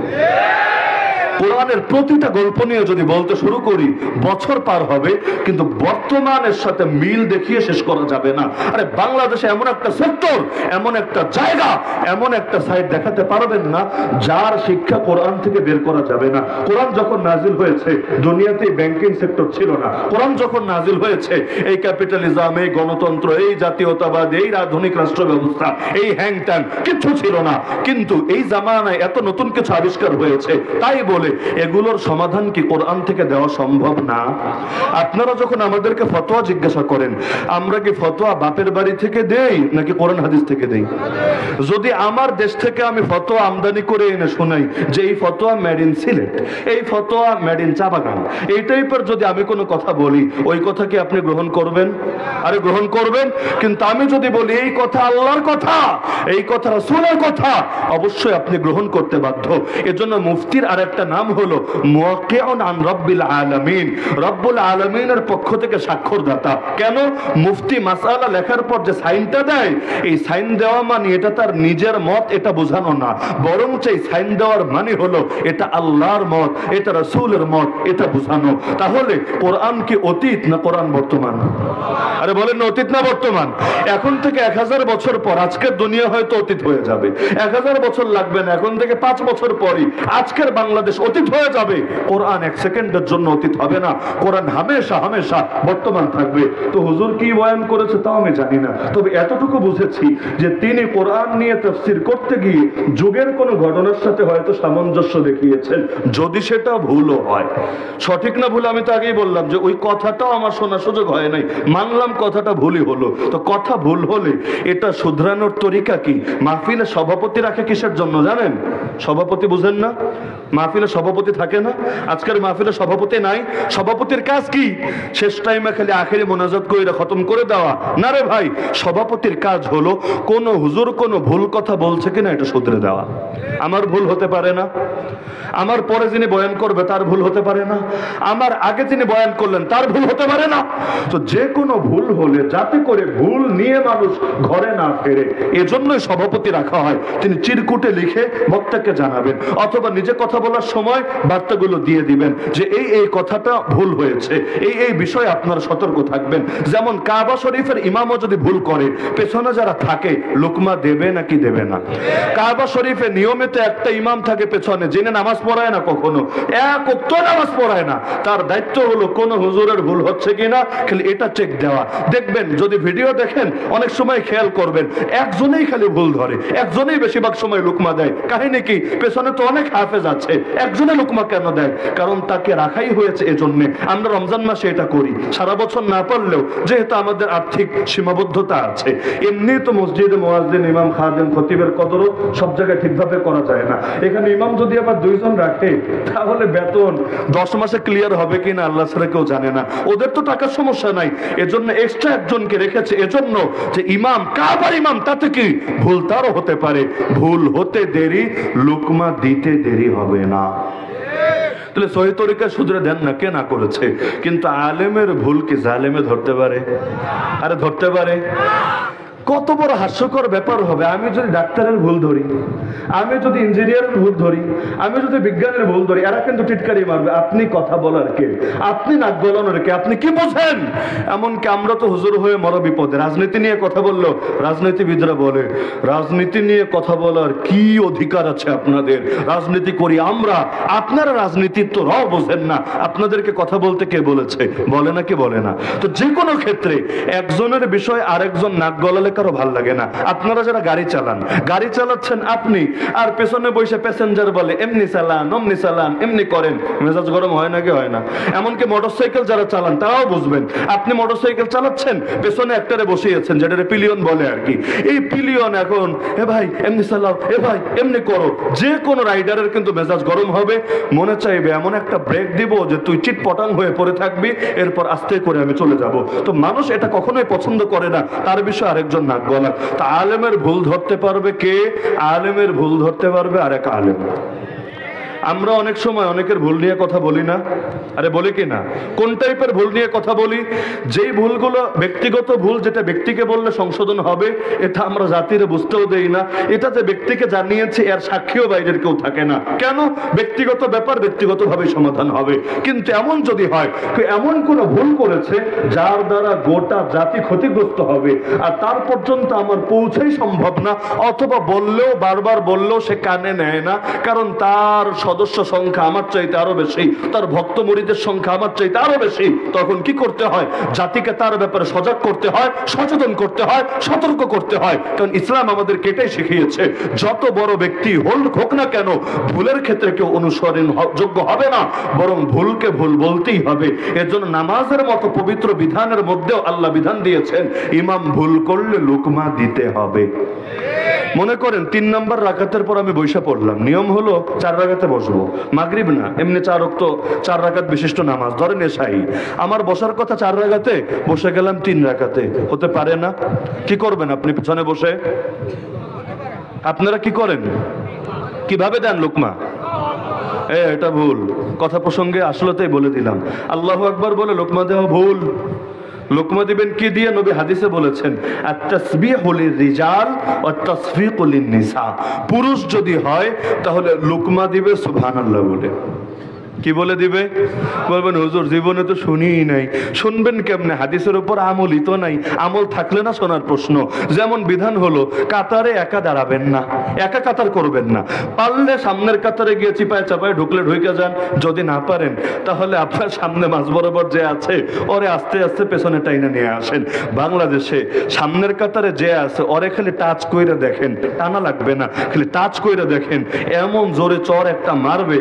[SPEAKER 1] কোরআনের প্রতিটা গল্প নিয়ে যদি বলতে শুরু করি বছর পার হবে, কিন্তু বর্তমানের সাথে মিল দেখিয়ে শেষ করা যাবে না। আরে বাংলাদেশে এমন একটা সেক্টর, এমন একটা জায়গা, এমন একটা সাইড দেখাতে পারবেন না যার শিক্ষা কোরআন থেকে বের করা যাবে না। কোরআন যখন নাজিল হয়েছে দুনিয়াতে ব্যাংকিং সেক্টর ছিল না। কোরআন যখন নাজিল হয়েছে এই ক্যাপিটালিজম, এই গণতন্ত্র, এই জাতীয়তাবাদ, এই আধুনিক রাষ্ট্র ব্যবস্থা, এই হ্যাং ট্যাং কিচ্ছু ছিল না। কিন্তু এই জামানায় এত নতুন কিছু আবিষ্কার হয়েছে, তাই বলে এগুলোর সমাধান কি কোরআন থেকে দেওয়া সম্ভব না? আপনারা যখন আমাদেরকে ফতোয়া জিজ্ঞাসা করেন, আমরা কি ফতোয়া বাপের বাড়ি থেকে দেই নাকি কোরআন হাদিস থেকে দেই? যদি আমার দেশ থেকে আমি ফতোয়া আমদানি করে এনে শোনাই যে এই ফতোয়া মেড ইন সিলেট, এই ফতোয়া মেড ইন চা বাগান, এই টাইপের যদি আমি কোনো কথা বলি, ওই কথা কি আপনি গ্রহণ করবেন? আরে গ্রহণ করবেন। কিন্তু আমি যদি বলি এই কথা আল্লাহর কথা, এই কথা রাসূলের কথা, অবশ্যই আপনি গ্রহণ করতে বাধ্য। এজন্য মুফতির আর একটা নাম হলো মুওয়াক্কিউন আন রাব্বিল আলামিন, রব্বুল আলামিনের পক্ষ থেকে স্বাক্ষরদাতা। কেন? মুফতি মাসআলা লেখার পর যে সাইনটা দেয়, এই সাইন দেওয়া মানে এটা তার নিজের মত, এটা বোঝানো না, বরং এই সাইন দেওয়ার মানে হলো এটা আল্লাহর মত, এটা রাসূলের মত, এটা বোঝানো। তাহলে কোরআন কি অতীত না কোরআন বর্তমান? আরে বলেন না অতীত না বর্তমান? এখন থেকে 1000 বছর পর আজকের দুনিয়া হয়তো অতীত হয়ে যাবে, 1000 বছর লাগবে না, এখন থেকে 5 বছর পরই আজকের বাংলাদেশ অতীত হয়ে যাবে, কোরআন এক সেকেন্ডের জন্য অতীত হবে না। কোরআন হামেশা হামেশা বর্তমান থাকবে। তো হুজুর কি বয়ান করেছে তাও আমি জানি না, তবে এতটুকু বুঝেছি যে তিনি কোরআন নিয়ে তাফসীর করতে গিয়ে যুগের কোনো ঘটনার সাথে হয়তো সামঞ্জস্য দেখিয়েছেন, যদি সেটা ভুলও হয়। সঠিক না ভুল আমি তো আগেই বললাম যে ওই কথাটাও আমার শোনার সুযোগ হয় নাই, মানলাম কথাটা ভুলই হলো। তো কথা ভুল হলে এটা শুধরানোর তরিকা কি? মাহফিলে সভাপতি রাখে কিসের জন্য জানেন? সভাপতি বুঝেন না? মাহফিলে সভাপতি থাকে না? আজকের মাহফিলে সভাপতি নাই। সভাপতির কাজ কি? শেষ টাইমে খালি আখেরি মোনাজাত করে খতম করে দেওয়া না রে ভাই। সভাপতির কাজ হলো কোন হুজুর কোন ভুল কথা বলছে কিনা এটা শুধরে দেওয়া। আমার ভুল হতে পারে না, আমার পরে যিনি বয়ান করবে তার ভুল হতে পারে না, আমার আগে যিনি বয়ান করলেন তার ভুল হতে পারে না। তো যে কোনো ভুল হলে যাতে করে ভুল নিয়ে মানুষ ঘরে না ফেরে, এজন্যই সভাপতি রাখা হয়। তিনি চিরকুটে লিখে বক্তাকে জানাবেন, অথবা নিজে কথা বলার সময় বার্তাগুলো দিয়ে দিবেন যে এই কথাটা ভুল হয়েছে, এই বিষয়ে আপনারা সতর্ক থাকবেন। যেমন কাবা শরীফের ইমামও যদি ভুল করে, পেছনে যারা থাকে লোকমা দেবে নাকি দেবে না? কাবা শরীফে নিয়মিত একটা ইমাম থাকে পেছনে, যিনি নামাজ পড়ায় না, কখনো এক ওয়াক্ত নামাজ পড়ায় না। তার দায়িত্ব হলো কোন হুজুরের ভুল হচ্ছে কিনা খালি এটা চেক দেওয়া। দেখবেন যদি ভিডিও দেখেন অনেক সময় খেয়াল করবেন একজনেই খালি ভুল ধরে, একজনেই বেশিরভাগ সময় লুকমা দেয়। কাহিনী কি? পেছনে তো অনেক হাফেজ আছে, একজনে লুকমা কেন দেয়? কারণ তাকে রাখাই হয়েছে এজন্য। আমরা রমজান মাসে এটা করি, সারা বছর না পারলেও যেহেতু আমাদের আর্থিক সীমাবদ্ধতা আছে। এমনি তো মসজিদে মুয়াজ্জিন, ইমাম, খাদেম, খতিবের কদরও সব জায়গায় ঠিকভাবে করা যায় না। এখানে ইমাম যদি আবার 2 জন রাখে তাহলে বেতন 10 মাসে ক্লিয়ার হবে কিনা আল্লাহ ছাড়া কেউ জানে না। ওদের তো টাকার সমস্যা নাই, এজন্য এক্সট্রা একজনকে রেখেছে, এজন্য যে ইমাম কাবার ইমাম, তাতে কি ভুল তারও হতে পারে। ভুল হতে দেরি, লুকমা দিতে দেরি হবে না। তাহলে সহি তরিকা শুধরে দেন না, কে না করেছে? কিন্তু আলেমের ভুল কি জালেমে ধরতে পারে? আরে ধরতে পারে? কত বড় হাস্যকর ব্যাপার হবে আমি যদি ডাক্তারের ভুল ধরি, আমি যদি ইঞ্জিনিয়ারের ভুল ধরি, আমি যদি বিজ্ঞানের ভুল ধরি, এরা কিন্তু টিটকারি মারবে। আপনি কথা বলার কে? আপনি নাক গলানোর কে? আপনি কি বোঝেন? এমনকি আমরা তো হুজুর হয়ে মর বিপদে। রাজনীতি নিয়ে কথা বললো, রাজনীতিবিদরা বলে রাজনীতি নিয়ে কথা বলার কি অধিকার আছে আপনাদের? রাজনীতি করি আমরা, আপনারা রাজনীতির তো রাও বোঝেন না, আপনাদেরকে কথা বলতে কে বলেছে? বলে না কি বলে না? তো যে কোনো ক্ষেত্রে একজনের বিষয় আরেকজন নাক গলালে কারো ভাল লাগে না। আপনারা যারা গাড়ি চালান, গাড়ি চালাচ্ছেন আপনি, আর পেছনে বসে প্যাসেঞ্জার বলে এমনি চালান, অমনি চালান, এমনি করেন, মেজাজ গরম হয় নাকি হয় না? এমনকি মোটরসাইকেল যারা চালান তারাও বুঝবেন। আপনি মোটরসাইকেল চালাচ্ছেন, পেছনে একটারে বসিয়েছেন যেটারে পিলিয়ন বলে আর কি। এই পিলিয়ন এখন এ ভাই এমনি চালাও, এ ভাই এমনি করো, যে কোনো রাইডারের কিন্তু মেজাজ গরম হবে। মনে চাইবে এমন একটা ব্রেক দিব যে তুই চিটপটাং হয়ে পড়ে থাকবি, এরপর আস্তে করে আমি চলে যাব। তো মানুষ এটা কখনোই পছন্দ করে না, তার বিষয়ে আরেকজন নাক গলা। তা আলেমের ভুল ধরতে পারবে কে? আলেমের ভুল ধরতে পারবে আরেক আলেম। আমরা অনেক সময় অনেকের ভুল নিয়ে কথা বলি না? আরে বলি কি না? কোন টাইপের ভুল নিয়ে কথা বলি? যেই ভুলগুলো ব্যক্তিগত ভুল, যেটা ব্যক্তিকে বললে সংশোধন হবে, এটা আমরা জাতির বুঝতেও দেই না। এটা যে ব্যক্তিকে জানিয়েছে এর সাক্ষীও বাইরের কেউ থাকে না। কেন? ব্যক্তিগত ব্যাপার ব্যক্তিগতভাবে সমাধান হবে। কিন্তু এমন যদি হয় এমন কোন ভুল করেছে যার দ্বারা গোটা জাতি ক্ষতিগ্রস্ত হবে, আর তার পর্যন্ত আমার পৌঁছাই সম্ভব না, অথবা বললেও বারবার বললেও সে কানে নেয় না, কারণ তার সদস্য সংখ্যা আমার চাইতে আরো বেশি, তার ভক্ত মুরিদের সংখ্যা আমার চাইতে আরো বেশি, তখন কি করতে হয়? জাতিকে তার ব্যাপারে সজাগ করতে হয়, সচেতন করতে হয়, সতর্ক করতে হয়। কারণ ইসলাম আমাদের এটাই শিখিয়েছে, যত বড় ব্যক্তি হোক না কেন, ভুলের ক্ষেত্রে কেউ অনুসরণ যোগ্য হবে না, বরং ভুলকে ভুল বলতেই হবে। এর জন্য নামাজের মতো পবিত্র বিধানের মধ্যেও আল্লাহ বিধান দিয়েছেন ইমাম ভুল করলে লুকমা দিতে হবে। মনে করেন 3 নম্বর রাকাতের পর আমি বৈশা পড়লাম, নিয়ম হলো 4 রাকাতে বসবো, মাগরিব না, এমনি 4 রাকাত বিশিষ্ট নামাজ, ধরেন এশাই। আমার বসার কথা 4 রাকাতে, বসে গেলাম 3 রাকাতে। হতে পারে না? কি করবেন আপনি পিছনে বসে? আপনারা কি করেন? কিভাবে দেন লুকমা? এটা ভুল কথা প্রসঙ্গে আসলে তাই বলে দিলাম। আল্লাহু আকবার বলে লোকমা দেওয়া ভুল। লোকমা দিবেন কি দিয়ে? নবী হাদিসে বলেছেন আত-তাসবিহু লির-রিজাল ওয়াত-তাসফিকু লিন-নিসা। পুরুষ যদি হয় তাহলে লোকমা দিবে সুবহানাল্লাহ বলে। কি বলে দিবে? বলবেন হুজুর জীবনে তো শুনিই নাই। শুনবেন কেমনে? হাদিসের উপর আমলই তো নাই। আমল থাকলে না শোনার প্রশ্ন। যেমন বিধান হলো কাতারে একা দাঁড়াবেন না, একা কাতার করবেন না। পারলে সামনের কাতারে গিয়ে চিপায় চাপায় ঢুকলে ঢুকে যান। যদি না পারেন তাহলে আপনার সামনে মাঝ বরাবর যে আছে ওরে আস্তে আস্তে পেছনে টাইনা নিয়ে আসেন। বাংলাদেশে সামনের কাতারে যে আছে ওরে খালি টাচ কইরা দেখেন, টানা লাগবে না, খালি টাচ কইরা দেখেন। এমন জোরে চর একটা মারবে,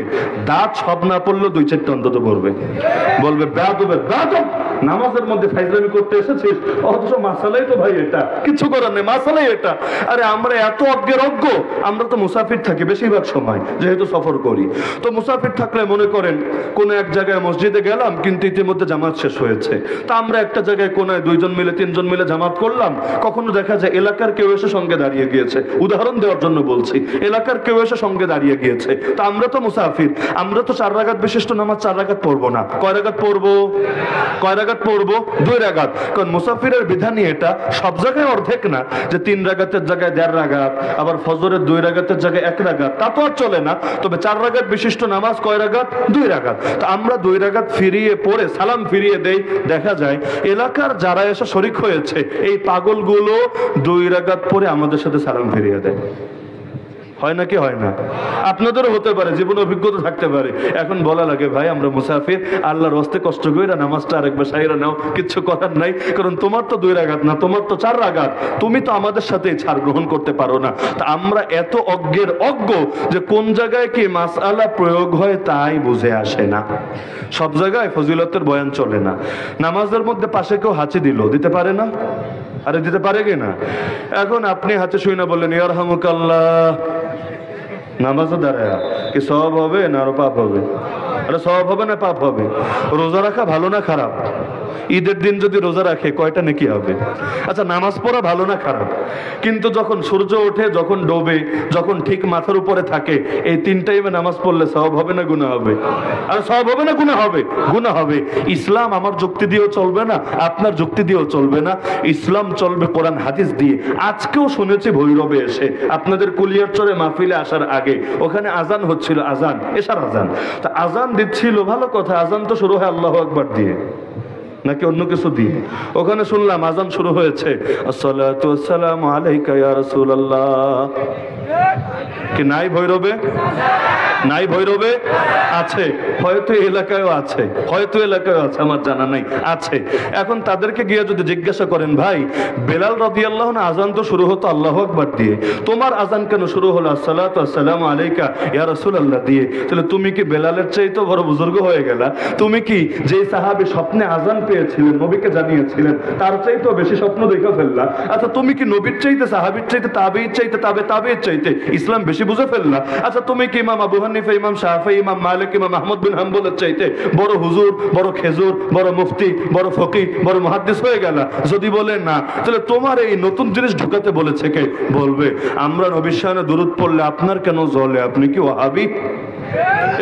[SPEAKER 1] দাঁত সব না পড়লেও 2-4টা অন্তত পড়বে। বলবে বেয়াদবের বেয়াদব, নামাজের মধ্যে ফাইজলামি করতে এসেছিস, অথচ মাসালাই তো ভাই এটা, কিছু করার নেই, মাসালাই এটা। আরে আমরা এত অজ্ঞের অজ্ঞ। আমরা তো মুসাফির থাকি বেশিরভাগ সময়, যেহেতু সফর করি। তো মুসাফির থাকলে মনে করেন কোন এক জায়গায় মসজিদে গেলাম, কিন্তু ইতিমধ্যে জামাত শেষ হয়েছে। তা আমরা একটা জায়গায় কোনায় 2 জন মিলে 3 জন মিলে জামাত করলাম। কখনো দেখা যায় এলাকার কেউ এসে সঙ্গে দাঁড়িয়ে গিয়েছে, উদাহরণ দেওয়ার জন্য বলছি, এলাকার কেউ এসে সঙ্গে দাঁড়িয়ে গিয়েছে। তো আমরা তো মুসাফির, আমরা তো 4 রাকাত বিশিষ্ট নামাজ 4 রাকাত পড়বো না। কয় রাকাত পড়বো? কয় রাকাত পড়বো? 2 রাকাত। কারণ মুসাফিরের বিধানই এটা। সব জায়গায় অর্ধেক না, যে 3 রাকাতের জায়গায় 1.5 রাকাত, আবার ফজরের 2 রাকাতের জায়গায় 1 রাকাত, তা তো আর চলে না। তবে 4 রাকাত বিশিষ্ট নামাজ কয় রাকাত? 2 রাকাত। তো আমরা 2 রাকাত ফিরিয়ে পড়ে সালাম ফিরিয়ে দেই। দেখা যায় এলাকার যারা এসে শরিক হয়েছে এই পাগলগুলো 2 রাকাত পরে আমাদের সাথে সালাম ফিরিয়ে দেয়। হয় নাকি হয় না? আপনাদেরও হতে পারে, জীবন অভিজ্ঞতা থাকতে পারে। এখন বলা লাগে ভাই আমরা মুসাফির, আল্লাহর রাস্তে কষ্ট করে নামাজটা আরেকবার সাইরা নাও, কিচ্ছু করার নাই। কারণ তোমার তো 2 রাকাত না, তোমার তো 4 রাকাত, তুমি তো আমাদের সাথে ছাড় গ্রহণ করতে পারো না। তা আমরা এত অজ্ঞের অজ্ঞ যে কোন জায়গায় কি মাসআলা প্রয়োগ হয় তাই বুঝে আসে না। সব জায়গায় ফজিলতের বয়ান চলে না। নামাজের মধ্যে পাশে কেউ হাঁচি দিতে পারে না? আরে দিতে পারে কি না? এখন আপনি হাতে শুই না বললেন ইয়ারহামুকাল্লাহ, নামাজও দাঁড়ায় কি সওয়াব হবে না আরো পাপ হবে? আরে সওয়াব হবে না পাপ হবে? রোজা রাখা ভালো না খারাপ? ঈদের দিন যদি রোজা রাখে কয়টা নেকি হবে? আচ্ছা নামাজ পড়া ভালো না খারাপ? কিন্তু যখন সূর্য ওঠে, যখন ডোবে, যখন ঠিক মাথার উপরে থাকে, এই 3 টাইমে নামাজ পড়লে সওয়াব হবে না গুনাহ হবে? আর সওয়াব হবে না গুনাহ হবে? গুনাহ হবে। ইসলাম আমার যুক্তি দিয়েও চলবে না, আপনার যুক্তি দিয়েও চলবে না। ইসলাম চলবে কোরআন হাদিস দিয়ে। আজকেও শুনেছি ভৈরবে এসে আপনাদের কুলিয়ারচরে মাহফিলে আসার আগে ওখানে আজান হচ্ছিল, আজান এশার আজান। তা আজান দিচ্ছিল, ভালো কথা, আজান তো শুরু হয় আল্লাহু আকবার দিয়ে নাকি অন্য কিছু দিয়ে? ওখানে শুনলাম আজান শুরু হয়েছে আসসালাতু ওয়াসসালামু আলাইকা ইয়া রাসূলুল্লাহ। কি নাই ভৈরবে? নাই ভৈরবে? আছে, হয়তো এলাকায়ও আছে, হয়তো এলাকায়ও আছে, আমার জানা নাই, আছে। এখন তাদেরকে গিয়ে যদি জিজ্ঞাসা করেন ভাই বেলাল রাদিয়াল্লাহু আনহু আজান তো শুরু হতো আল্লাহু আকবার দিয়ে, তোমার আজান কেন শুরু হলো আসসালাতু ওয়াসসালামু আলাইকা ইয়া রাসূলুল্লাহ দিয়ে? তাহলে তুমি কি বেলালের চাইতে বড় বুজুর্গ হয়ে গেলা? তুমি কি যে সাহাবী স্বপ্নে আজান পেয়েছিলেন, নবীকে জানিয়েছিলেন, তার চাইতেও বেশি স্বপ্ন দেখে ফেললা? আচ্ছা তুমি কি নবীর চাইতে, সাহাবীর চাইতে, তাবেঈর চাইতে, তাবেঈর চাইতে ইসলাম বেশি বুঝে ফেললা? আচ্ছা তুমি কি ইমাম আবু হানিফা, ইমাম শাফিঈ, ইমাম মালিক, ইমাম আহমদ বিন হাম্বলের চাইতে বড় হুজুর, বড় খেজুর, বড় মুফতি, বড় ফকিহ, বড় মুহাদ্দিস হয়ে গেলা? যদি বলে না, তাহলে তোমার এই নতুন জিনিস ঢুকাতে বলেছে কে? বলবে আমরা নবীর শানে দুরূদ পড়লে আপনার কেন জ্বলে, আপনি কি ওয়াহাবি?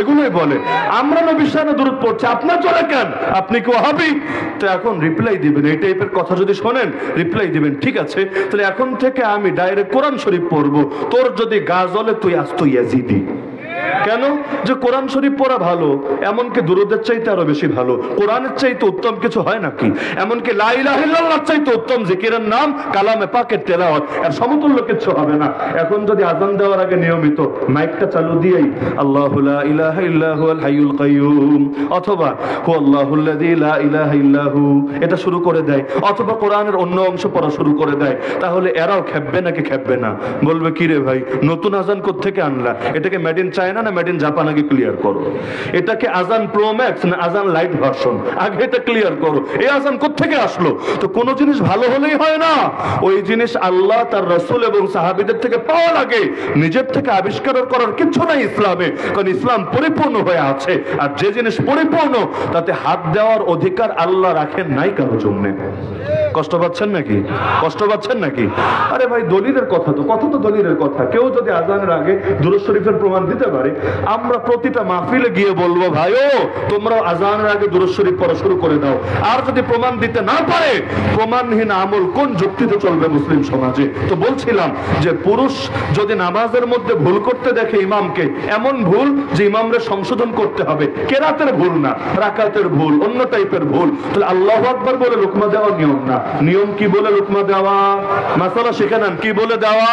[SPEAKER 1] এগুলোই বলে আমরা নবীর শানে দুরূদ পড়ছি, আপনার চলে কেন, আপনি কি ওয়াহাবি? তো এখন রিপ্লাই দিবেন, এই টাইপের কথা যদি শোনেন রিপ্লাই দিবেন ঠিক আছে, তাহলে এখন থেকে আমি ডাইরেক্ট কোরআন শরীফ পড়বো, তোর যদি গা জ্বলে তুই আস্ত ইয়াজিদি। কেন? যে কোরআন শরীফ পড়া ভালো, এমনকি দুরূদের চাইতে আরো বেশি ভালো। কোরআনের চাইতে উত্তম কিছু হয় নাকি? এমনকি লা ইলাহা ইল্লাল্লাহর চাইতে উত্তম জিকিরের নাম কালামে পাকের তেলাওয়াত, এর সমতুল্য কিছু হবে না। এখন যদি আযান দেওয়ার আগে নিয়মিত মাইকটা চালু দিয়েই আল্লাহু লা ইলাহা ইল্লা হুয়াল হাইয়ুল কাইয়্যুম অথবা হুয়াল্লাহুল্লাযী লা ইলাহা ইল্লাহু এটা শুরু করে দেয়, অথবা কোরআনের অন্য অংশ পড়া শুরু করে দেয়, তাহলে এরাও খেপবে নাকি খেপবে না? বলবে কি রে ভাই নতুন আযান কোত্থেকে আনলা? এটাকে মেড ইন চায়না না মেড ইন জাপান আগে ক্লিয়ার করো। এটাকে আজান প্রো ম্যাক্স না আজান লাইট ভার্সন, আগে এটা ক্লিয়ার করো। এই আজান কোত্থেকে আসলো? তো কোন জিনিস ভালো হলেই হয় না, ওই জিনিস আল্লাহ তার রাসূল এবং সাহাবীদের থেকে পাওয়া লাগে, নিজের থেকে আবিষ্কার করার কিছু নাই ইসলামে। কারণ ইসলাম পরিপূর্ণ হয়ে আছে, আর যে জিনিস পরিপূর্ণ তাতে হাত দেওয়ার অধিকার আল্লাহ রাখেন নাই কারোর জন্য। কষ্ট পাচ্ছেন নাকি? কষ্ট পাচ্ছেন নাকি? আরে ভাই দলিলের কথা তো, কত তো দলিলের কথা। কেউ যদি আজানের আগে দুরূদ শরীফের প্রমাণ দিতে পারে, আমরা প্রতিটা মাহফিলে গিয়ে বলবো ভাইও তোমরা আজানের আগে দুরূদ শরীফ পড়া শুরু করে দাও। আর যদি প্রমাণ দিতে না পারে, প্রমাণহীন আমল কোন যুক্তিতে চলবে মুসলিম সমাজে? তো বলছিলাম যে পুরুষ যদি নামাজের মধ্যে ভুল করতে দেখে ইমামকে, এমন ভুল যে ইমামরে সংশোধন করতে হবে, কেরাতের ভুল না, রাকাতের ভুল, অন্য টাইপের ভুল, তাহলে আল্লাহু আকবার বলে লুকমা দেওয়া নিয়ম না। নিয়ম কি বলে লুকমা দেওয়া? মাসালা শিখে নেন, কি বলে দেওয়া?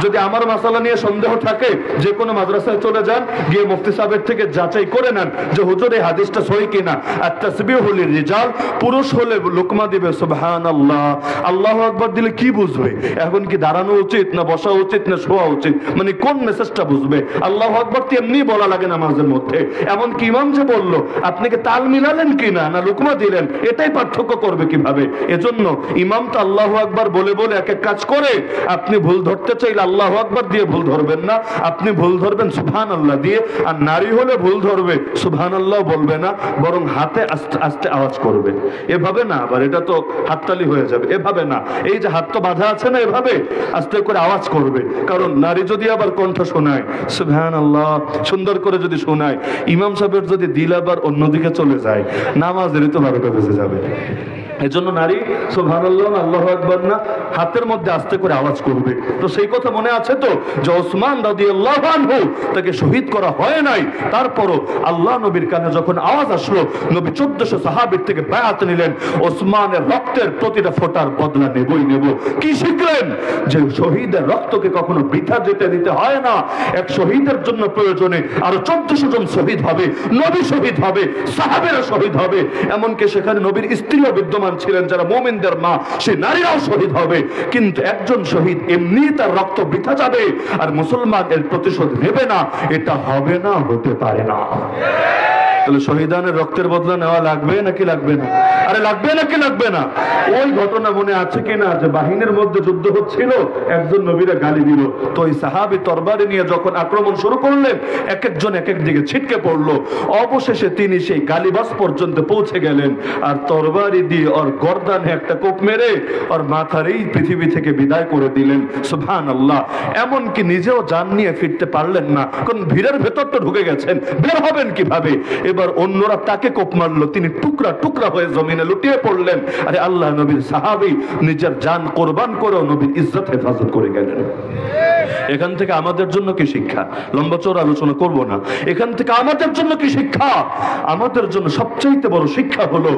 [SPEAKER 1] যদি আমার মাসালা নিয়ে সন্দেহ থাকে, যে কোনো মাদ্রাসায় চলে যান, গিয়ে মুফতি সাহেবের থেকে যাচাই করে নেন যে হুজুর এই হাদিসটা সহি কিনা। আর তাসবিহু লিররিজাল, পুরুষ হলে লুকমা দিবে সুবহানাল্লাহ, আল্লাহু আকবার দিলে কি বুঝবে? এখন কি দাঁড়ানো উচিত না বসা উচিত না শোয়া উচিত, মানে কোন মেসেজটা বুঝবে? আল্লাহু আকবার তো এমনি বলা লাগে নামাজের মধ্যে। এমন কি ইমাম যে বললো, আপনি কি তাল মিলালেন কিনা না লুকমা দিলেন, এটাই পার্থক্য করবে কিভাবে? এজন্য ইমাম তো আল্লাহু আকবার বলে বলে এক এক কাজ করে। আপনি ভুল ধরতে চাইলে আল্লাহু আকবার দিয়ে ভুল ধরবেন না, আপনি ভুল ধরবেন সুবহানাল্লাহ দিয়ে। আর নারী হলে ভুল ধরবে, সুবহানাল্লাহ বলবে না, বরং হাতে আস্তে আস্তে আওয়াজ করবে। এভাবে না, আবার এটা তো হাততালি হয়ে যাবে, এভাবে না। এই যে হাত তো বাঁধা আছে না, এভাবে আস্তে করে আওয়াজ করবে। কারণ নারী যদি আবার কণ্ঠ শোনায় সুবহানাল্লাহ সুন্দর করে যদি শোনায়, ইমাম সাহেবের যদি দিল আবার অন্যদিকে চলে যায়, নামাজেরই তো 12টা বেজে যাবে। এজন্য নারী সুবহানাল্লাহ আল্লাহু আকবার না, হাতের মধ্যে আস্তে করে আওয়াজ করবে। তো সেই কথা মনে আছে তো যে ওসমান রাদিয়াল্লাহু আনহু তাকে শহীদ করা হয় নাই, তারপরও আল্লাহ নবীর কানে যখন আওয়াজ আসলো, নবী 1400 সাহাবীর থেকে বায়াত নিলেন, ওসমানের রক্তের প্রতিটা ফোঁটার বদলা নেবই নেব। কি শিখলেন? যে শহীদের রক্তকে কখনো বৃথা যেতে দিতে হয় না। এক শহীদের জন্য প্রয়োজনে আরো 1400 জন শহীদ হবে, নবী শহীদ হবে, সাহাবীরা শহীদ হবে, এমনকি সেখানে নবীর স্ত্রীও বিদ্যমান ছিলেন যারা মুমিনদের মা, সে নারীরাও শহীদ হবে। কিন্তু একজন শহীদ এমনি তার রক্ত বৃথা যাবে আর মুসলমান এর প্রতিশোধ নেবে না, এটা হবে না, হতে পারে না। তাহলে শহীদানের রক্তের বদলা নেওয়া লাগবে নাকি লাগবে না? আরে লাগবে নাকি লাগবে না? ওই ঘটনা মনে আছে কিনা যে বাহিনীর মধ্যে যুদ্ধ হচ্ছিল, একজন নবীরা গালি দিল, তো ওই সাহাবী তরবারি নিয়ে যখন আক্রমণ শুরু করলেন, এক একজন এক এক দিকে ছিটকে পড়লো। অবশেষে তিনি সেই গালিবাস পর্যন্ত পৌঁছে গেলেন, আর তরবারি দিয়ে ওর গর্দানে একটা কোপ মেরে ওর মাথার এই পৃথিবী থেকে বিদায় করে দিলেন। সুবহানাল্লাহ। এমনকি নিজেও জান নিয়ে ফিরতে পারলেন না, কারণ ভিড়ের ভেতর তো ঢুকে গেছেন, বের হবেন কিভাবে? এবার অন্যরা তাকে কোপ মারলো, তিনি টুকরা টুকরা হয়ে জমিনে লুটিয়ে পড়লেন। আরে আল্লাহ নবীর সাহাবী নিজের জান কোরবান করেও নবীর ইজ্জত হেফাজত করে গেলেন। এখান থেকে আমাদের জন্য কি শিক্ষা? লম্বা চৌড়া আলোচনা করব না। এখান থেকে আমাদের জন্য কি শিক্ষা? আমাদের জন্য সবচেয়ে বড় শিক্ষা হলো,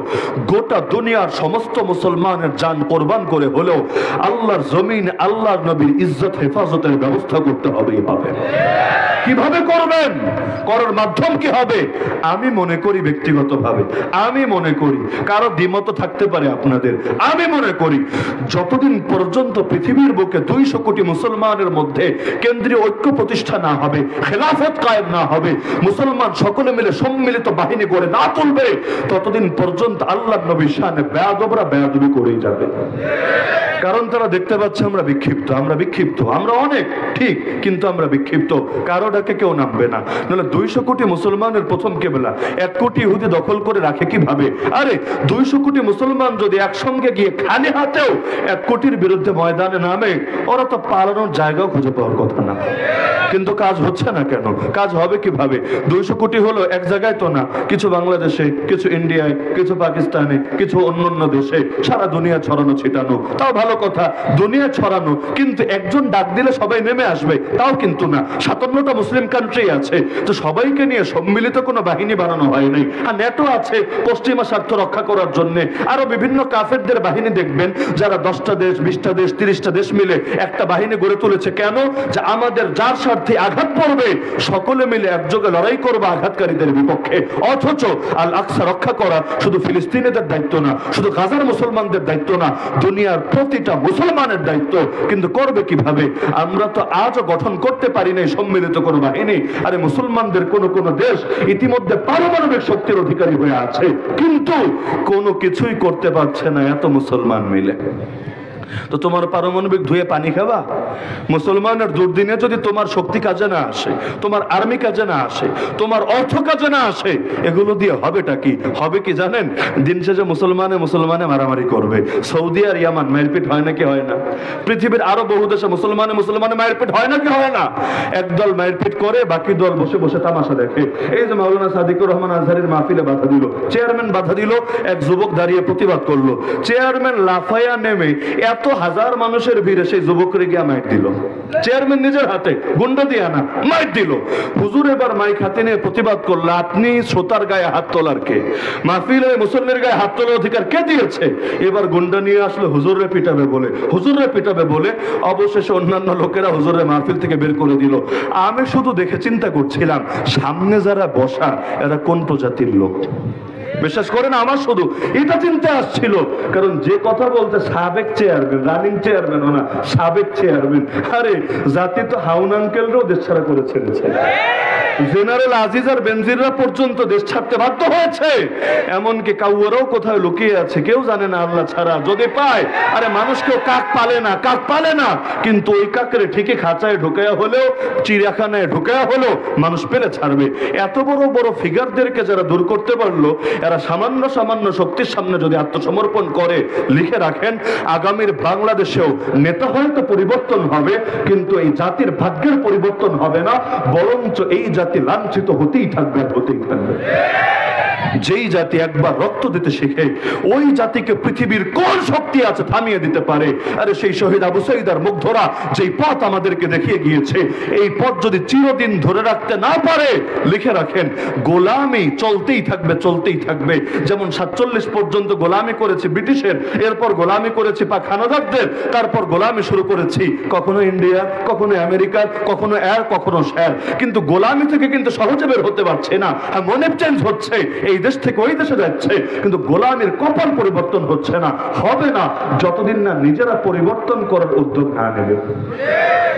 [SPEAKER 1] গোটা দুনিয়ার সমস্ত মুসলমানের জান কোরবান করে হলেও আল্লাহর জমিন আল্লাহর নবীর ইজ্জত হেফাজতের ব্যবস্থা করতে হবেই হবে। কিভাবে করবেন? করার মাধ্যম কি হবে? আমি মনে করি ব্যক্তিগতভাবে, আমি মনে করি, কারো দ্বিমত থাকতে পারে আপনাদের, আমি মনে করি যতদিন পর্যন্ত পৃথিবীর বুকে 200 কোটি মুসলমানের মধ্যে কেন্দ্রীয় ঐক্য প্রতিষ্ঠা না হবে, খেলাফত কায়েম না হবে, মুসলমান সকলে মিলে সম্মিলিত বাহিনী গড়ে না তুলবে, ততদিন পর্যন্ত আল্লাহর নবীর শানে বেয়াদবরা বেয়াদবি করেই যাবে। কারণ তারা দেখতে পাচ্ছে আমরা বিক্ষিপ্ত, আমরা অনেক ঠিক, কিন্তু আমরা বিক্ষিপ্ত, কারো ডাকে কেউ নামবে না। নাহলে 200 কোটি মুসলমানের প্রথম কেবলা 1 কোটি ইহুদি দখল করে রাখে কিভাবে? আরে 200 কোটি মুসলমান যদি একসঙ্গে গিয়ে খালি হাতেও 1 কোটির বিরুদ্ধে ময়দানে নামে, ওরা তো পালানোর জায়গাও খুঁজে পাওয়ার কথা না। কিন্তু কাজ হচ্ছে না কেন? কাজ হবে কিভাবে? 200 কোটি হলো এক জায়গায় তো না, কিছু বাংলাদেশে, কিছু ইন্ডিয়ায়, কিছু পাকিস্তানে, কিছু অন্য দেশে, সারা দুনিয়া ছড়ানো ছিটানো, তাও ভালো কথা, দুনিয়া ছড়ানো, কিন্তু একজন ডাক দিলে সবাই নেমে আসবে, তাও কিন্তু না। 57টা মুসলিম কান্ট্রি আছে, তো সবাইকে নিয়ে সম্মিলিত কোনো বাহিনী বানানো হয় নাই। আর নেটো আছে পশ্চিমা স্বার্থ রক্ষা করার জন্য, আরো বিভিন্ন কাফেরদের বাহিনী দেখবেন যারা 10টা দেশ, 20টা দেশ, 30টা দেশ মিলে একটা বাহিনী গড়ে তুলেছে। কেন? যে আমাদের যার স্বার্থে আঘাত পড়বে সকলে মিলে একযোগে লড়াই করবে আঘাতকারীদের বিপক্ষে। অথচ আল আকসা রক্ষা করা শুধু ফিলিস্তিনিদের দায়িত্ব না, শুধু গাজার মুসলমানদের দায়িত্ব না, দুনিয়ার প্রতিটা মুসলমানের দায়িত্ব। কিন্তু করবে কিভাবে? আমরা তো আজও গঠন করতে পারি নাই সম্মিলিত কোনো বাহিনী। আরে মুসলমানদের কোন দেশ ইতিমধ্যে পারমাণবিক শক্তির অধিকারী হয়ে আছে, কিন্তু কোনো কিছুই করতে পারছে না এত মুসলমান মিলে। তো তোমার পারমাণবিক ধুয়ে পানি খাবা? মুসলমানের দুর্দিনে যদি তোমার শক্তি কাজে না আসে, তোমার আর্মি কাজে না আসে, তোমার অর্থ কাজে না আসে, এগুলো দিয়ে হবেটা কি? হবে কি জানেন? দিন শেষে মুসলমানে মারামারি করবে। সৌদি আর ইয়ামান মারপিট হয় নাকি হয় না? পৃথিবীর আরো বহু দেশে মুসলমানে মারপিট হয় নাকি হয় না? একদল মারপিট করে, বাকি দল বসে বসে তামাশা দেখে। এই যে মাওলানা সাদিকুর রহমান আজহারের মাহফিলে বাধা দিল, চেয়ারম্যান বাধা দিল, এক যুবক দাঁড়িয়ে প্রতিবাদ করলো। চেয়ারম্যান লাফাইয়া নেমে এত হাজার মানুষের ভিড়ে সেই যুবকরে গিয়ে মাইক দিল। চেয়ারম্যান নিজের হাতে গুন্ডা দিয়ে আনা মাইক দিল। হুজুর এবার মাইক হাতে নিয়ে প্রতিবাদ করলো, আপনি শ্রোতার গায়ে হাত তোলার কে? মাহফিলে মুসল্লির গায়ে হাত তোলার অধিকার কে দিয়েছে? এবার গুন্ডা নিয়ে আসলে হুজুরে পিটাবে বলে অবশেষে অন্যান্য লোকেরা হুজুরের মাহফিল থেকে বের করে দিল। আমি শুধু দেখে চিন্তা করছিলাম, সামনে যারা বসা এরা কোন প্রজাতির লোক? বিশ্বাস করেন, আমার শুধু এটা চিন্তা আসছিল, কারণ যে কথা বলতে সাবেক চেয়ারম্যান, রানিং চেয়ারম্যান না, সাবেক চেয়ারম্যান। আরে জাতি তো হাউন আঙ্কেলরাও দেশ ছাড়া করে ছেড়েছে, জেনারেল আজিজ আর বেনজিররা পর্যন্ত দেশ ছাড়তে বাধ্য হয়েছে, এমনকি কাউয়ারাও কোথায় লুকিয়ে আছে কেউ জানে না আল্লাহ ছাড়া। যদি পায়, আরে মানুষ কেউ কাক পালে না, কিন্তু ওই কাকরে ঠিকই খাঁচায় ঢুকায়া হলেও, চিড়িয়াখানায় ঢুকায়া হলেও মানুষ পেলে ছাড়বে। এত বড় বড় ফিগারদেরকে যারা দূর করতে পারলো, এরা সামান্য শক্তির সামনে যদি আত্মসমর্পণ করে, লিখে রাখেন আগামীর বাংলাদেশেও নেতা হয়তো পরিবর্তন হবে, কিন্তু এই জাতির ভাগ্যের পরিবর্তন হবে না, বরঞ্চ এই জাতি লাঞ্ছিত হতেই থাকবে। যেই জাতি একবার রক্ত দিতে শিখে, ওই জাতিকে পৃথিবীর কোন শক্তি আছে থামিয়ে দিতে পারে? আরে সেই শহীদ আবু সাঈদার মুগ্ধরা যেই পথ আমাদেরকে দেখিয়ে গিয়েছে, এই পথ যদি চিরদিন ধরে রাখতে না পারে, লিখে রাখেন গোলামি চলতেই থাকবে। যেমন 47 পর্যন্ত গোলামি করেছি ব্রিটিশের, এরপর গোলামি করেছি পাক হানাদারদের, তারপর গোলামি শুরু করেছি কখনো ইন্ডিয়া, কখনো আমেরিকা, কখনো এর, কখনো স্যার, কিন্তু গোলামি থেকে কিন্তু সহজে বের হতে পারছে না। মনে চেঞ্জ হচ্ছে, এই দেশ থেকে ওই দেশে যাচ্ছে, কিন্তু গোলামির কপাল পরিবর্তন হচ্ছে না, হবে না, যতদিন না নিজেরা পরিবর্তন করার উদ্যোগ না নেবে।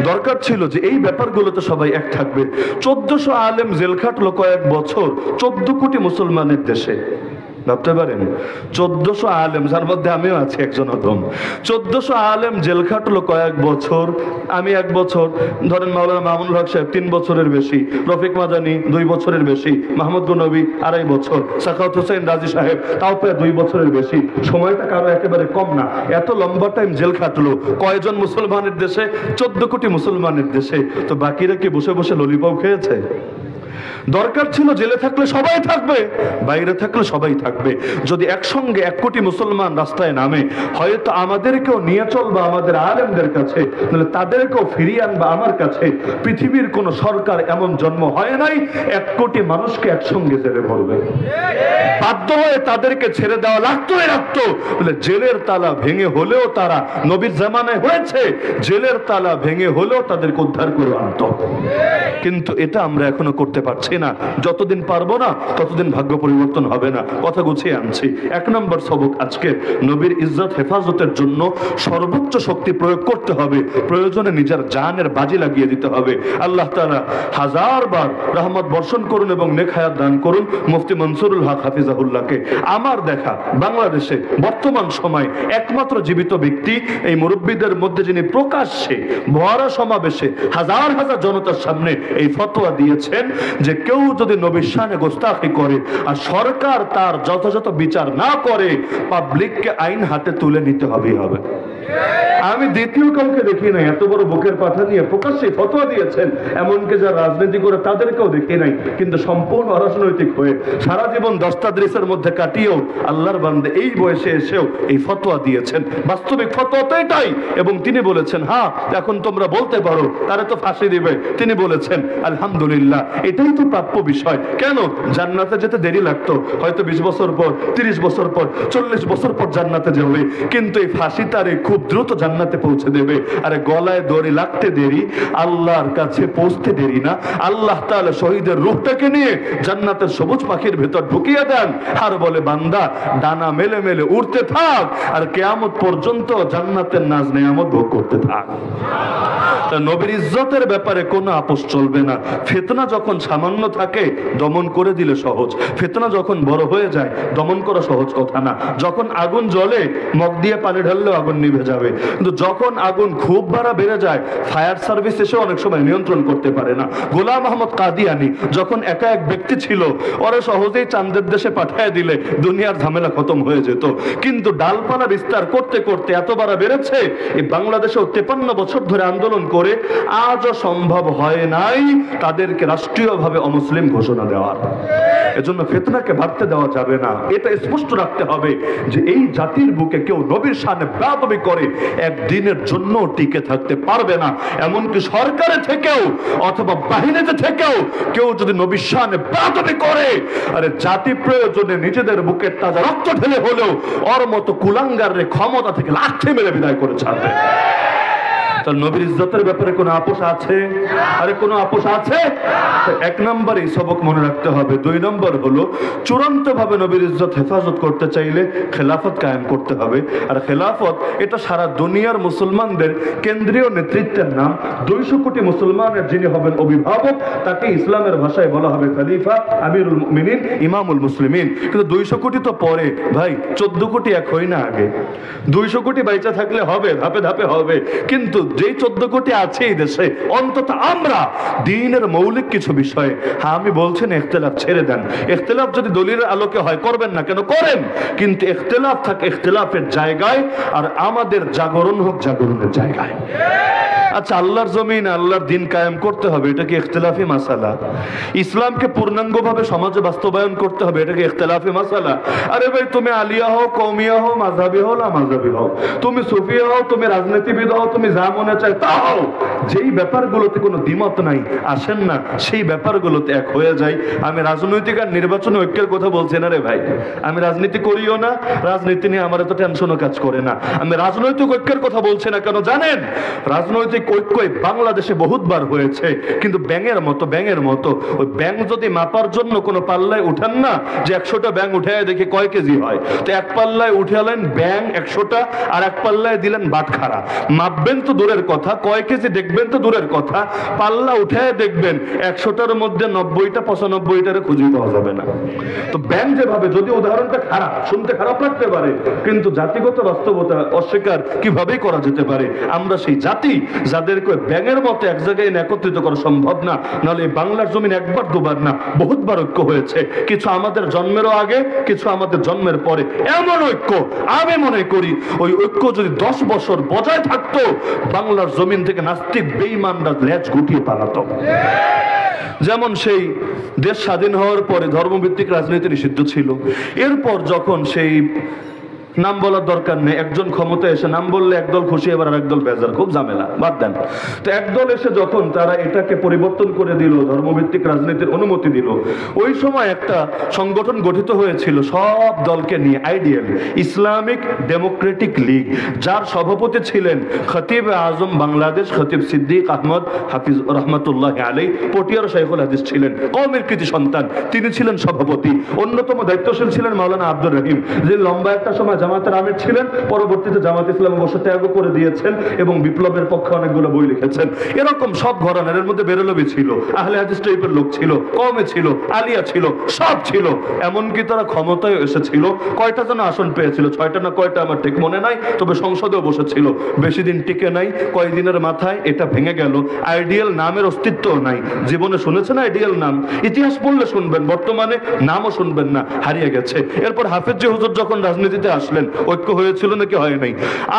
[SPEAKER 1] দরকার ছিল যে এই ব্যাপারগুলোতে সবাই এক থাকবে। 1400 আলেম জেল খাটলো কয়েক বছর 14 কোটি মুসলমানের দেশে। ভাবতে পারেন, 1400 আলেম, যার মধ্যে আমিও আছি একজন অদম, 1400 আলেম জেল খাটলো কয়েক বছর। আমি 1 বছর, ধরেন মাওলানা মামুনুল হক সাহেব 3 বছরের বেশি, রফিক মাদানী 2 বছরের বেশি, মাহমুদ গনবী 2.5 বছর, সাখাওয়াত হোসেন রাজি সাহেব তাও প্রায় 2 বছরের বেশি। সময়টা কারো একেবারে কম না। এত লম্বা টাইম জেল খাটলো কয়জন মুসলমানের দেশে? 14 কোটি মুসলমানের দেশে। তো বাকিরা কি বসে বসে ললিপপ খেয়েছে? দরকার ছিল জেলে থাকলে সবাই থাকবে, বাইরে থাকলে সবাই থাকবে। যদি একসঙ্গে 1 কোটি মুসলমান রাস্তায় নামে, হয়তো আমাদেরকেও নিয়ে চলবা আমাদের আলেমদের কাছে, নাহলে তাদেরকেও ফিরিয়ে আনবা আমার কাছে। পৃথিবীর কোন সরকার এমন জন্ম হয় নাই 1 কোটি মানুষকে একসঙ্গে জেলে ভরবে। বাধ্য হয়ে তাদেরকে ছেড়ে দেওয়া লাগতো। বলে জেলের তালা ভেঙে হলেও তারা, নবীর জামানায় হয়েছে, জেলের তালা ভেঙে হলেও তাদেরকে উদ্ধার করে আনতো। কিন্তু এটা আমরা এখনো করতে পারছি না। যতদিন পারবো না ততদিন ভাগ্য পরিবর্তন হবে না। কথা গুছিয়ে আনছি। 1 নম্বর সবক আজকে, নবীর ইজ্জত হেফাজতের জন্য সর্বোচ্চ শক্তি প্রয়োগ করতে হবে, প্রয়োজনে নিজের জানের বাজি লাগিয়ে দিতে হবে। আল্লাহ তাআলা 1000 বার রহমত বর্ষণ করুন এবং নেক হায়াত দান করুন মুফতি মনসুরুল হক হাফিজাহুল্লাহকে। আমার দেখা বাংলাদেশে বর্তমান সময় একমাত্র জীবিত ব্যক্তি, এই মুরব্বীদের মধ্যে যিনি প্রকাশ্যে ভরা সমাবেশে হাজার জনতার সামনে এই ফতোয়া দিয়েছেন যে কেউ যদি নবীর শানে গোস্তাখি করে আর সরকার তার যথাযথ বিচার না করে, পাবলিককে আইন হাতে তুলে নিতে হবে। আমি দ্বিতীয় কাউকে দেখি নাই এত বড় বুকের পাঠা নিয়ে প্রকাশ্যে ফতোয়া দিয়েছেন, এমনকি যারা রাজনীতি করে তাদেরকেও দেখি নাই, কিন্তু সম্পূর্ণ অরাজনৈতিক হয়ে সারা জীবন দস্তাদৃশের মধ্যে কাটিয়েও আল্লাহর বান্দে এই বয়সে এসেও এই ফতোয়া দিয়েছেন। বাস্তবিক ফতোয়া তো এটাই। এবং তিনি বলেছেন, হ্যাঁ এখন তোমরা বলতে পারো তারা তো ফাঁসি দিবে। তিনি বলেছেন আলহামদুলিল্লাহ, এটাই তো প্রাপ্য বিষয়। কেন? জান্নাতে যেতে দেরি লাগতো, হয়তো 20 বছর পর, 30 বছর পর, 40 বছর পর জান্নাতে যাবে, কিন্তু এই ফাঁসি তারে খুব দ্রুত জান্নাতে পৌঁছে দেবে। আরে গলায় দড়ি লাগতে দেরি, আল্লাহর কাছে পৌঁছতে দেরি না। আল্লাহ তাআলা শহীদের রূহটাকে নিয়ে জান্নাতের সবুজ পাখির ভেতর ঢুকিয়ে দেন, আর বলে বান্দা ডানা মেলে মেলে উড়তে থাক, আর কিয়ামত পর্যন্ত জান্নাতের নাজ নেয়ামত ভোগ করতে থাক। তা নবীর ইজ্জতের ব্যাপারে কোনো আপোষ চলবে না। ফিতনা যখন সামান্য থাকে দমন করে দিলে সহজ, ফিতনা যখন বড় হয়ে যায় দমন করা সহজ কথা না। যখন আগুন জ্বলে মগ দিয়ে পানি ঢাললেও আগুন নিভে যাবে, কিন্তু যখন আগুন খুব বাড়া বেড়ে যায় ফায়ার সার্ভিস এসে অনেক সময় নিয়ন্ত্রণ করতে পারে না। গোলাম আহমদ কাদিয়ানি যখন একা এক ব্যক্তি ছিল, ওরা সহজেই চাঁদের দেশে পাঠিয়ে দিলে দুনিয়ার ঝামেলা খতম হয়ে যেত, কিন্তু ডালপালা বিস্তার করতে করতে এত বাড়া বেড়েছে এই বাংলাদেশে 53 বছর ধরে আন্দোলন করে আজও সম্ভব হয় নাই তাদেরকে রাষ্ট্রীয়ভাবে অমুসলিম ঘোষণা দেওয়ার। এজন্য ফিতনাকে বাড়তে দেওয়া যাবে না। এটা স্পষ্ট রাখতে হবে যে এই জাতির বুকে কেউ নবীর শানে বেয়াদবি করে একদিনের জন্য টিকে থাকতে পারবে না। এমনকি সরকারে থেকেও অথবা বাহিনীতে থেকেও কেউ যদি নবীর শানে বেয়াদবি করে, আরে জাতি প্রয়োজনে নিজেদের বুকে তাজা রক্ত ঢেলে হলেও ওর মতো কুলাঙ্গারের ক্ষমতা থেকে লাথি মেরে বিদায় করে ছাড়বে। তার নবীর ইজ্জতের ব্যাপারে কোনো আপোষ আছে? আরে কোনো আপোষ আছে? এক নম্বর এই সবক মনে রাখতে হবে। 2 নম্বর হলো চূড়ান্ত ভাবে নবীর ইজ্জত হেফাজত করতে চাইলে খেলাফত কায়েম করতে হবে। আর খেলাফত এটা সারা দুনিয়ার মুসলমানদের কেন্দ্রীয় নেতৃত্বের নাম। 200 কোটি মুসলমানের যিনি হবেন অভিভাবক তাকে ইসলামের ভাষায় বলা হবে খলিফা, আমিরুল মুমিনিন, ইমামুল মুসলিমিন। কিন্তু 200 কোটি তো পরে ভাই, 14 কোটি এক হয় না আগে। 200 কোটি বাইচা থাকলে হবে, ধাপে ধাপে হবে, কিন্তু যেই 14 কোটি আছে এই দেশে অন্তত আমরা দ্বীনের মৌলিক কিছু বিষয়ে, হ্যাঁ আমি বলছি না ইখতিলাফ ছেড়ে দেন, ইখতিলাফ যদি দলিলের আলোকে হয় করবেন না কেন, করেন, কিন্তু ইখতিলাফ থাকে ইখতিলাফের জায়গায়, আর আমাদের জাগরণ হোক জাগরণের জায়গায়। আচ্ছা, আল্লাহর জমিন আল্লাহর দিন কায়েম করতে হবে, এটা কি ইখতিলাফি মাসালা? ইসলামকে পূর্ণাঙ্গভাবে সমাজে বাস্তবায়ন করতে হবে, এটা কি ইখতিলাফি মাসালা? আরে ভাই, তুমি আলিয়া হও, কওমিয়া হও, মাযহাবি হও, না মাযহাবি হও, তুমি সুফি হও, তুমি রাজনীতিবিদ হও, তুমি যা মনে চায় তা হও, যেই ব্যাপারগুলোতে কোনো দ্বিমত নাই, আসেন না সেই ব্যাপারগুলোতে এক হয়ে যায়। আমি রাজনৈতিক আর নির্বাচন ঐক্যের কথা বলছি না রে ভাই, আমি রাজনীতি করিও না, রাজনীতি নিয়ে আমার এত টেনশনও কাজ করে না। আমি রাজনৈতিক ঐক্যের কথা বলছি না, কেন জানেন? রাজনৈতিক ঐক্য বাংলাদেশে বহুতবার হয়েছে, কিন্তু ব্যাঙের মতো ওই ব্যাঙ যদি মাপার জন্য কোনো পাল্লায় উঠান না, যে 100টা ব্যাঙ উঠে দেখে কয় কেজি হয়, তো এক পাল্লায় উঠালেন ব্যাঙ 100টা, আর এক পাল্লায় দিলেন বাটখারা, মাপবেন তো দূরের কথা, কয় কেজি দেখবেন তো দূরের কথা, পাল্লা উঠে দেখবেন 100টার মধ্যে 90টা 95টারে খুঁজে পাওয়া যাবে না। তো ব্যাঙ যেভাবে, যদি উদাহরণটা খারাপ, শুনতে খারাপ লাগতে পারে, কিন্তু জাতিগত বাস্তবতা অস্বীকার কিভাবেই করা যেতে পারে। আমরা সেই জাতি যাদেরকে ব্যাঙের মতো এক জায়গায় একত্রিত করা সম্ভব না, নাহলে বাংলার জমিন একবার দুবার না বহুতবার ঐক্য হয়েছে, কিছু আমাদের জন্মেরও আগে, কিছু আমাদের জন্মের পরে। এমন ঐক্য আমি মনে করি ওই ঐক্য যদি 10 বছর বজায় থাকতো, বাংলার জমিন থেকে নাস্তিক বেঈমানরা লেজ গুটিয়ে পালাতো। যেমন সেই দেশ স্বাধীন হওয়ার পরে ধর্মভিত্তিক রাজনীতি নিষিদ্ধ ছিল, এরপর যখন সেই নাম বলার দরকার নেই, একজন ক্ষমতায় এসে নাম বললে একদল খুশি, এবার আর একদল বেজার, খুব ঝামেলা, বাদ দেন। তো একদল এসে যখন তারা এটাকে পরিবর্তন করে দিল, ধর্মভিত্তিক রাজনীতির অনুমতি দিল, ওই সময় একটা সংগঠন গঠিত হয়েছিল সব দলকে নিয়ে, আইডিয়াল ইসলামিক ডেমোক্রেটিক লীগ, যার সভাপতি ছিলেন খতিব আজম বাংলাদেশ খতিব সিদ্দিক আহমদ হাফিজ রহমতুল্লাহ আলাই, পটিয়ার শাইখুল হাদিস ছিলেন, কওমের কৃতি সন্তান, তিনি ছিলেন সভাপতি। অন্যতম দায়িত্বশীল ছিলেন মাওলানা আব্দুর রহিম, যে লম্বা একটা সময় জামাতের আমির ছিলেন, পরবর্তীতে জামাত ইসলাম অবশ্য ত্যাগ করে দিয়েছেন এবং বিপ্লবের পক্ষে অনেকগুলো বই লিখেছেন। এরকম সব ঘরানার, এর মধ্যে বেরলভী ছিল, আহলে হাদিস টাইপের লোক ছিল, কওমে ছিল, আলিয়া ছিল, সব ছিল। এমনকি তারা ক্ষমতায় এসেছিল, কয়টা যেন আসন পেয়েছিল, 6টা না কয়টা আমার ঠিক মনে নাই, তবে সংসদেও বসেছিল। বেশি দিন টিকে নাই, কয়েকদিনের মাথায় এটা ভেঙে গেল। আইডিয়াল নামের অস্তিত্ব নাই। জীবনে শুনেছেন আইডিয়াল নাম? ইতিহাস পড়লে শুনবেন, বর্তমানে নামও শুনবেন না, হারিয়ে গেছে। এরপর হাফেজ জি হুজুর যখন রাজনীতিতে আসলেন, ঐক্য হয়েছিল নাকি হয় নাই?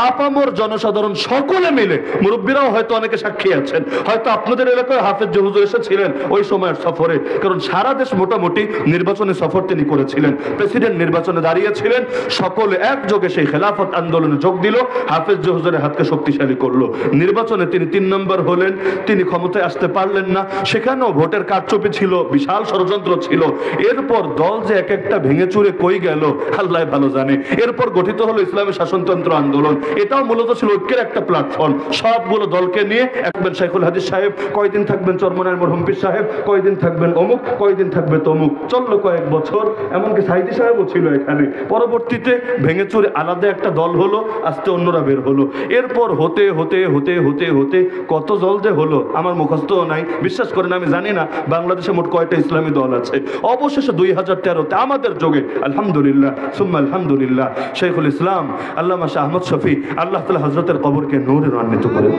[SPEAKER 1] আপামর জনসাধারণ সকলে মিলে, মুরব্বীরাও হয়তো অনেকে সাক্ষী আছেন, হয়তো আপনাদের এলাকায় হাফেজ জি হুজুর এসেছিলেন ওই সময়ের সফরে, কারণ সারা দেশ মোটামুটি নির্বাচনী সফর তিনি করেছিলেন, প্রেসিডেন্ট নির্বাচনে দাঁড়িয়েছিলেন। সকলে একযোগে সেই খেলাফত আন্দোলনে যোগ দিল, হাফেজ জি হুজুরের হাতকে শক্তিশালী করলো। নির্বাচনে তিনি 3 নম্বর হলেন, তিনি ক্ষমতায় আসতে পারলেন না, সেখানেও ভোটের কারচুপি ছিল, বিশাল ষড়যন্ত্র ছিল। এরপর দল যে এক একটা ভেঙে চুরে কই গেল আল্লাহ ভালো জানে। এরপর এরপর গঠিত হলো ইসলামী শাসনতন্ত্র আন্দোলন। এটাও মূলত ছিল ঐক্যের একটা প্ল্যাটফর্ম। সবগুলো দলকে নিয়ে একবার শাইখুল হাদিস সাহেব, কয়দিন থাকবেন চরমনায়ের মরহুম পীর সাহেব, কয়দিন থাকবেন অমুক, কয়দিন থাকবে তমুক, চললো কয়েক বছর। এমনকি সাইদি সাহেবও ছিল এখানে। পরবর্তীতে ভেঙে চুরে আলাদা একটা দল হলো, আস্তে অন্যরা বের হলো। এরপর হতে হতে হতে হতে হতে কত দল যে হলো আমার মুখস্থও নাই, বিশ্বাস করেন আমি জানি না বাংলাদেশে মোট কয়টা ইসলামী দল আছে। অবশেষে 2013-তে আমাদের যোগে আলহামদুলিল্লাহ সুম্মা আলহামদুলিল্লাহ শাইখুল ইসলাম আল্লামা শাহ আহমদ শফি আল্লাহ তাআলা হযরতের কবরকে নূরে রান্বিত করেন।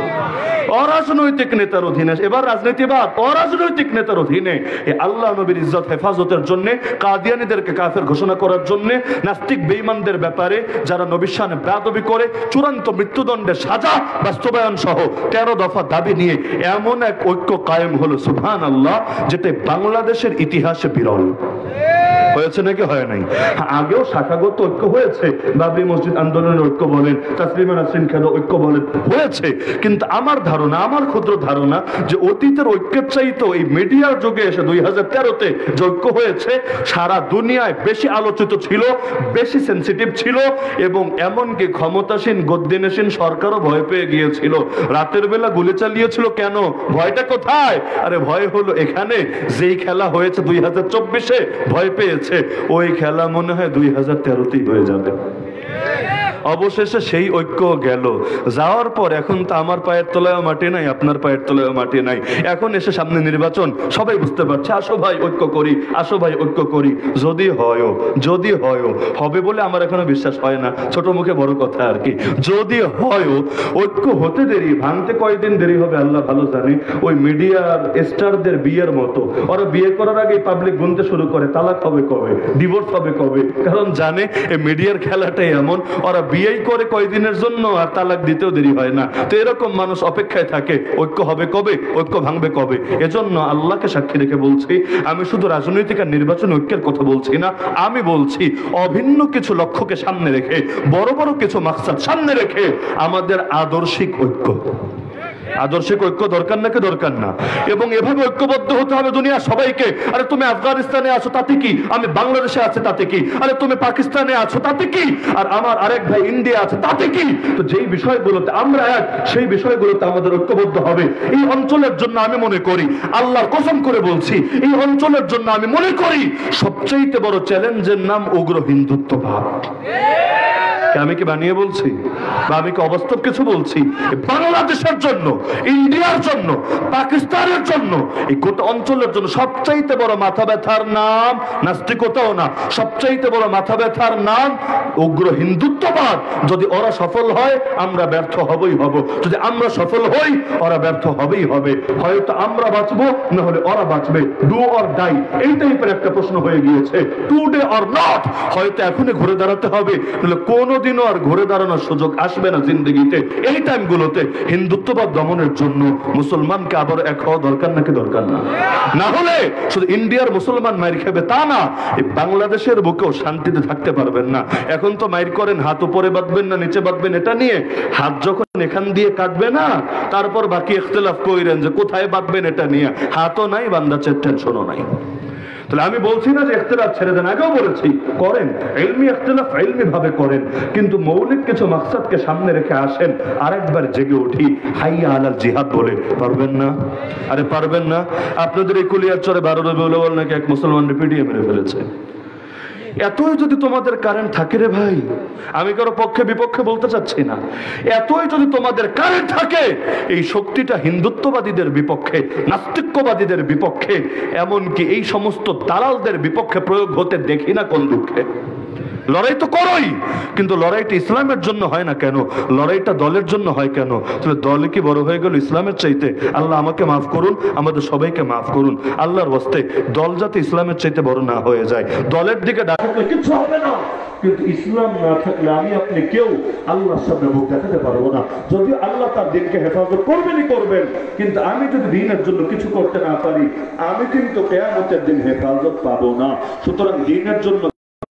[SPEAKER 1] অরাজনৈতিক নেতার অধীনে, এবার রাজনীতিবাদ অরাজনৈতিক নেতার অধীনে আল্লাহ নবীর ইজ্জত হেফাজতের জন্য, কাদিয়ানীদেরকে কাফের ঘোষণা করার জন্য, নাস্তিক বেঈমানদের ব্যাপারে যারা নবীর শানে বেয়াদবি করে চূড়ান্ত মৃত্যুদণ্ডের সাজা বাস্তবায়ন সহ 13 দফা দাবি নিয়ে এমন এক ঐক্য কায়েম হলো সুবহানাল্লাহ, যেটা বাংলাদেশের ইতিহাসে বিরল। হয়েছে নাকি হয় নাই? আগেও শাখাগত ঐক্য হয়েছে, বাবরি মসজিদ আন্দোলনের ঐক্য বলেন, তাসলিমা নাসরিন খেলো ঐক্য বলেন, হয়েছে। কিন্তু আমার ধারণা, আমার ক্ষুদ্র ধারণা, যে অতীতের ঐক্যের চাইতেও এই মিডিয়ার যুগে এসে 2013-তে যে ঐক্য হয়েছে সারা দুনিয়ায় বেশি আলোচিত ছিল, বেশি সেন্সিটিভ ছিল, এবং এমনকি ক্ষমতাসীন গদ্দিনেসীন সরকারও ভয় পেয়ে গিয়েছিল। রাতের বেলা গুলি চালিয়েছিল কেন? ভয়টা কোথায়? আরে ভয় হলো এখানে যেই খেলা হয়েছে 2024-এ ভয় পেয়েছে ওই খেলা মনে হয় 2013-তেই হয়ে যাবে। অবশেষে সেই ঐক্য গেল। যাওয়ার পর এখন তো আমার পায়ের তলায়ও মাটি নাই, আপনার পায়ের তলায়ও মাটি নাই। এখন এসে সামনে নির্বাচন, সবাই বুঝতে পারছে আসো ভাই ঐক্য করি, আসো ভাই ঐক্য করি। যদি হয়ও হবে বলে আমার এখনো বিশ্বাস হয় না, ছোট মুখে বড় কথা আর কি। যদি হয়ও ঐক্য হতে দেরি, ভাঙতে কয়দিন দেরি হবে আল্লাহ ভালো জানে। ওই মিডিয়ার স্টারদের বিয়ের মতো, ওরা বিয়ে করার আগে পাবলিক গুনতে শুরু করে তালাক হবে কবে, ডিভোর্স হবে কবে, কারণ জানে এই মিডিয়ার খেলাটাই এমন। ওরা বিয়েই করে কয়দিনের জন্য আর তালাক দিতেও দেরি হয় না। তো এরকম মানুষ অপেক্ষায় থাকে ঐক্য হবে কবে, ঐক্য ভাঙবে কবে। এজন্য আল্লাহকে সাক্ষী রেখে বলছি, আমি শুধু রাজনৈতিক আর নির্বাচন ঐক্যের কথা বলছি না, আমি বলছি অভিন্ন কিছু লক্ষ্যকে সামনে রেখে, বড় বড় কিছু মাকসাদ সামনে রেখে আমাদের আদর্শিক ঐক্য। আদর্শিক ঐক্য দরকার নাকি দরকার না? এবং এভাবে ঐক্যবদ্ধ হতে হবে দুনিয়া সবাইকে। আরে তুমি আফগানিস্তানে আছো তাতে কি, আমি বাংলাদেশে আছি তাতে কি, আরে তুমি পাকিস্তানে আছো তাতে কি, আর আমার আরেক ভাই ইন্ডিয়া আছে তাতে কি। তো যেই বিষয়গুলোতে আমরা এক, সেই বিষয়গুলোতে আমাদের ঐক্যবদ্ধ হবে। এই অঞ্চলের জন্য আমি মনে করি, আল্লাহর কসম করে বলছি, এই অঞ্চলের জন্য আমি মনে করি সবচেয়ে বড় চ্যালেঞ্জের নাম উগ্র হিন্দুত্ববাদ। আমি কি বানিয়ে বলছি বা আমি কি অবাস্তব কিছু বলছি? বাংলাদেশের জন্য, ইন্ডিয়ার জন্য, পাকিস্তানের জন্য, এই গোটা অঞ্চলের জন্য সবচাইতে বড় মাথা ব্যথার নাম নাস্তিকতাও না, সবচাইতে বড় মাথা ব্যথার নাম উগ্র হিন্দুত্ববাদ। যদি ওরা সফল হয় আমরা ব্যর্থ হবই হব, যদি আমরা সফল হই ওরা ব্যর্থ হবেই হবে। হয়তো আমরা বাঁচবো, না হলে ওরা বাঁচবে। ডু অর ডাই, এই টাইপের একটা প্রশ্ন হয়ে গিয়েছে। টুডে অর নট, হয়তো এখনই ঘুরে দাঁড়াতে হবে, নাহলে কোনোদিনও আর ঘুরে দাঁড়ানোর সুযোগ আসবে না জিন্দগিতে। এই টাইমগুলোতে হিন্দুত্ববাদ দমনের জন্য মুসলমানকে আবার এক হওয়া দরকার নাকি দরকার না? না হলে শুধু ইন্ডিয়ার মুসলমান মাইর খাবে তা না, এই বাংলাদেশের বুকেও শান্তিতে থাকতে পারবেন না। এখন তো মাইর করেন হাত উপরে বাঁধবেন না নিচে বাঁধবেন এটা নিয়ে, হাত যখন এখান দিয়ে কাটবে না তারপর বাকি ইখতিলাফ কইরেন যে কোথায় বাঁধবেন এটা নিয়ে, হাতও নাই বান্দাচের টেনশনও নাই। তাহলে আমি বলছি না যে ইখতিলাফ ছেড়ে দেন, আগেও বলেছি করেন, ইলমি ইখতিলাফ ইলমি ভাবে করেন, কিন্তু মৌলিক কিছু মাকসাদকে সামনে রেখে আসেন। আরেকবার জেগে উঠি হাইয়া আলাল জিহাদ বলে। পারবেন না? আরে পারবেন না? আপনাদের এই কুলিয়ারচরে 12 রবিউল আউয়াল নাকি এক মুসলমান পিটিয়ে মেরে ফেলেছে। এতই যদি তোমাদের কারেন্ট থাকে রে ভাই, আমি কারো পক্ষে বিপক্ষে বলতে চাচ্ছি না, এতই যদি তোমাদের কারেন্ট থাকে, এই শক্তিটা হিন্দুত্ববাদীদের বিপক্ষে, নাস্তিক্যবাদীদের বিপক্ষে, এমনকি এই সমস্ত দালালদের বিপক্ষে প্রয়োগ হতে দেখি না কোন দুঃখে। লড়াই তো করোই, কিন্তু লড়াইটা ইসলামের জন্য হয় না কেন? লড়াইটা দলের জন্য হয় কেন? তাহলে দলে কি বড় হয়ে গেল ইসলামের চাইতে? আল্লাহ আমাকে মাফ করুন, আমাদের সবাইকে মাফ করুন। আল্লাহর ওয়াস্তে দল যাতে ইসলামের চাইতে বড় না হয়ে যায়। দলের দিকে ডাকলে কিছু হবে না, কিন্তু ইসলাম না থাকলে আমি আপনি কেউ আল্লাহর সামনে মুখ দেখাতে পারবো না। যদি আল্লাহ তার দিনকে হেফাজত করবেনই করবেন, কিন্তু আমি যদি দিনের জন্য কিছু করতে না পারি, আমি কিন্তু কিয়ামতের দিন হেফাজত পাবো না। সুতরাং দিনের জন্য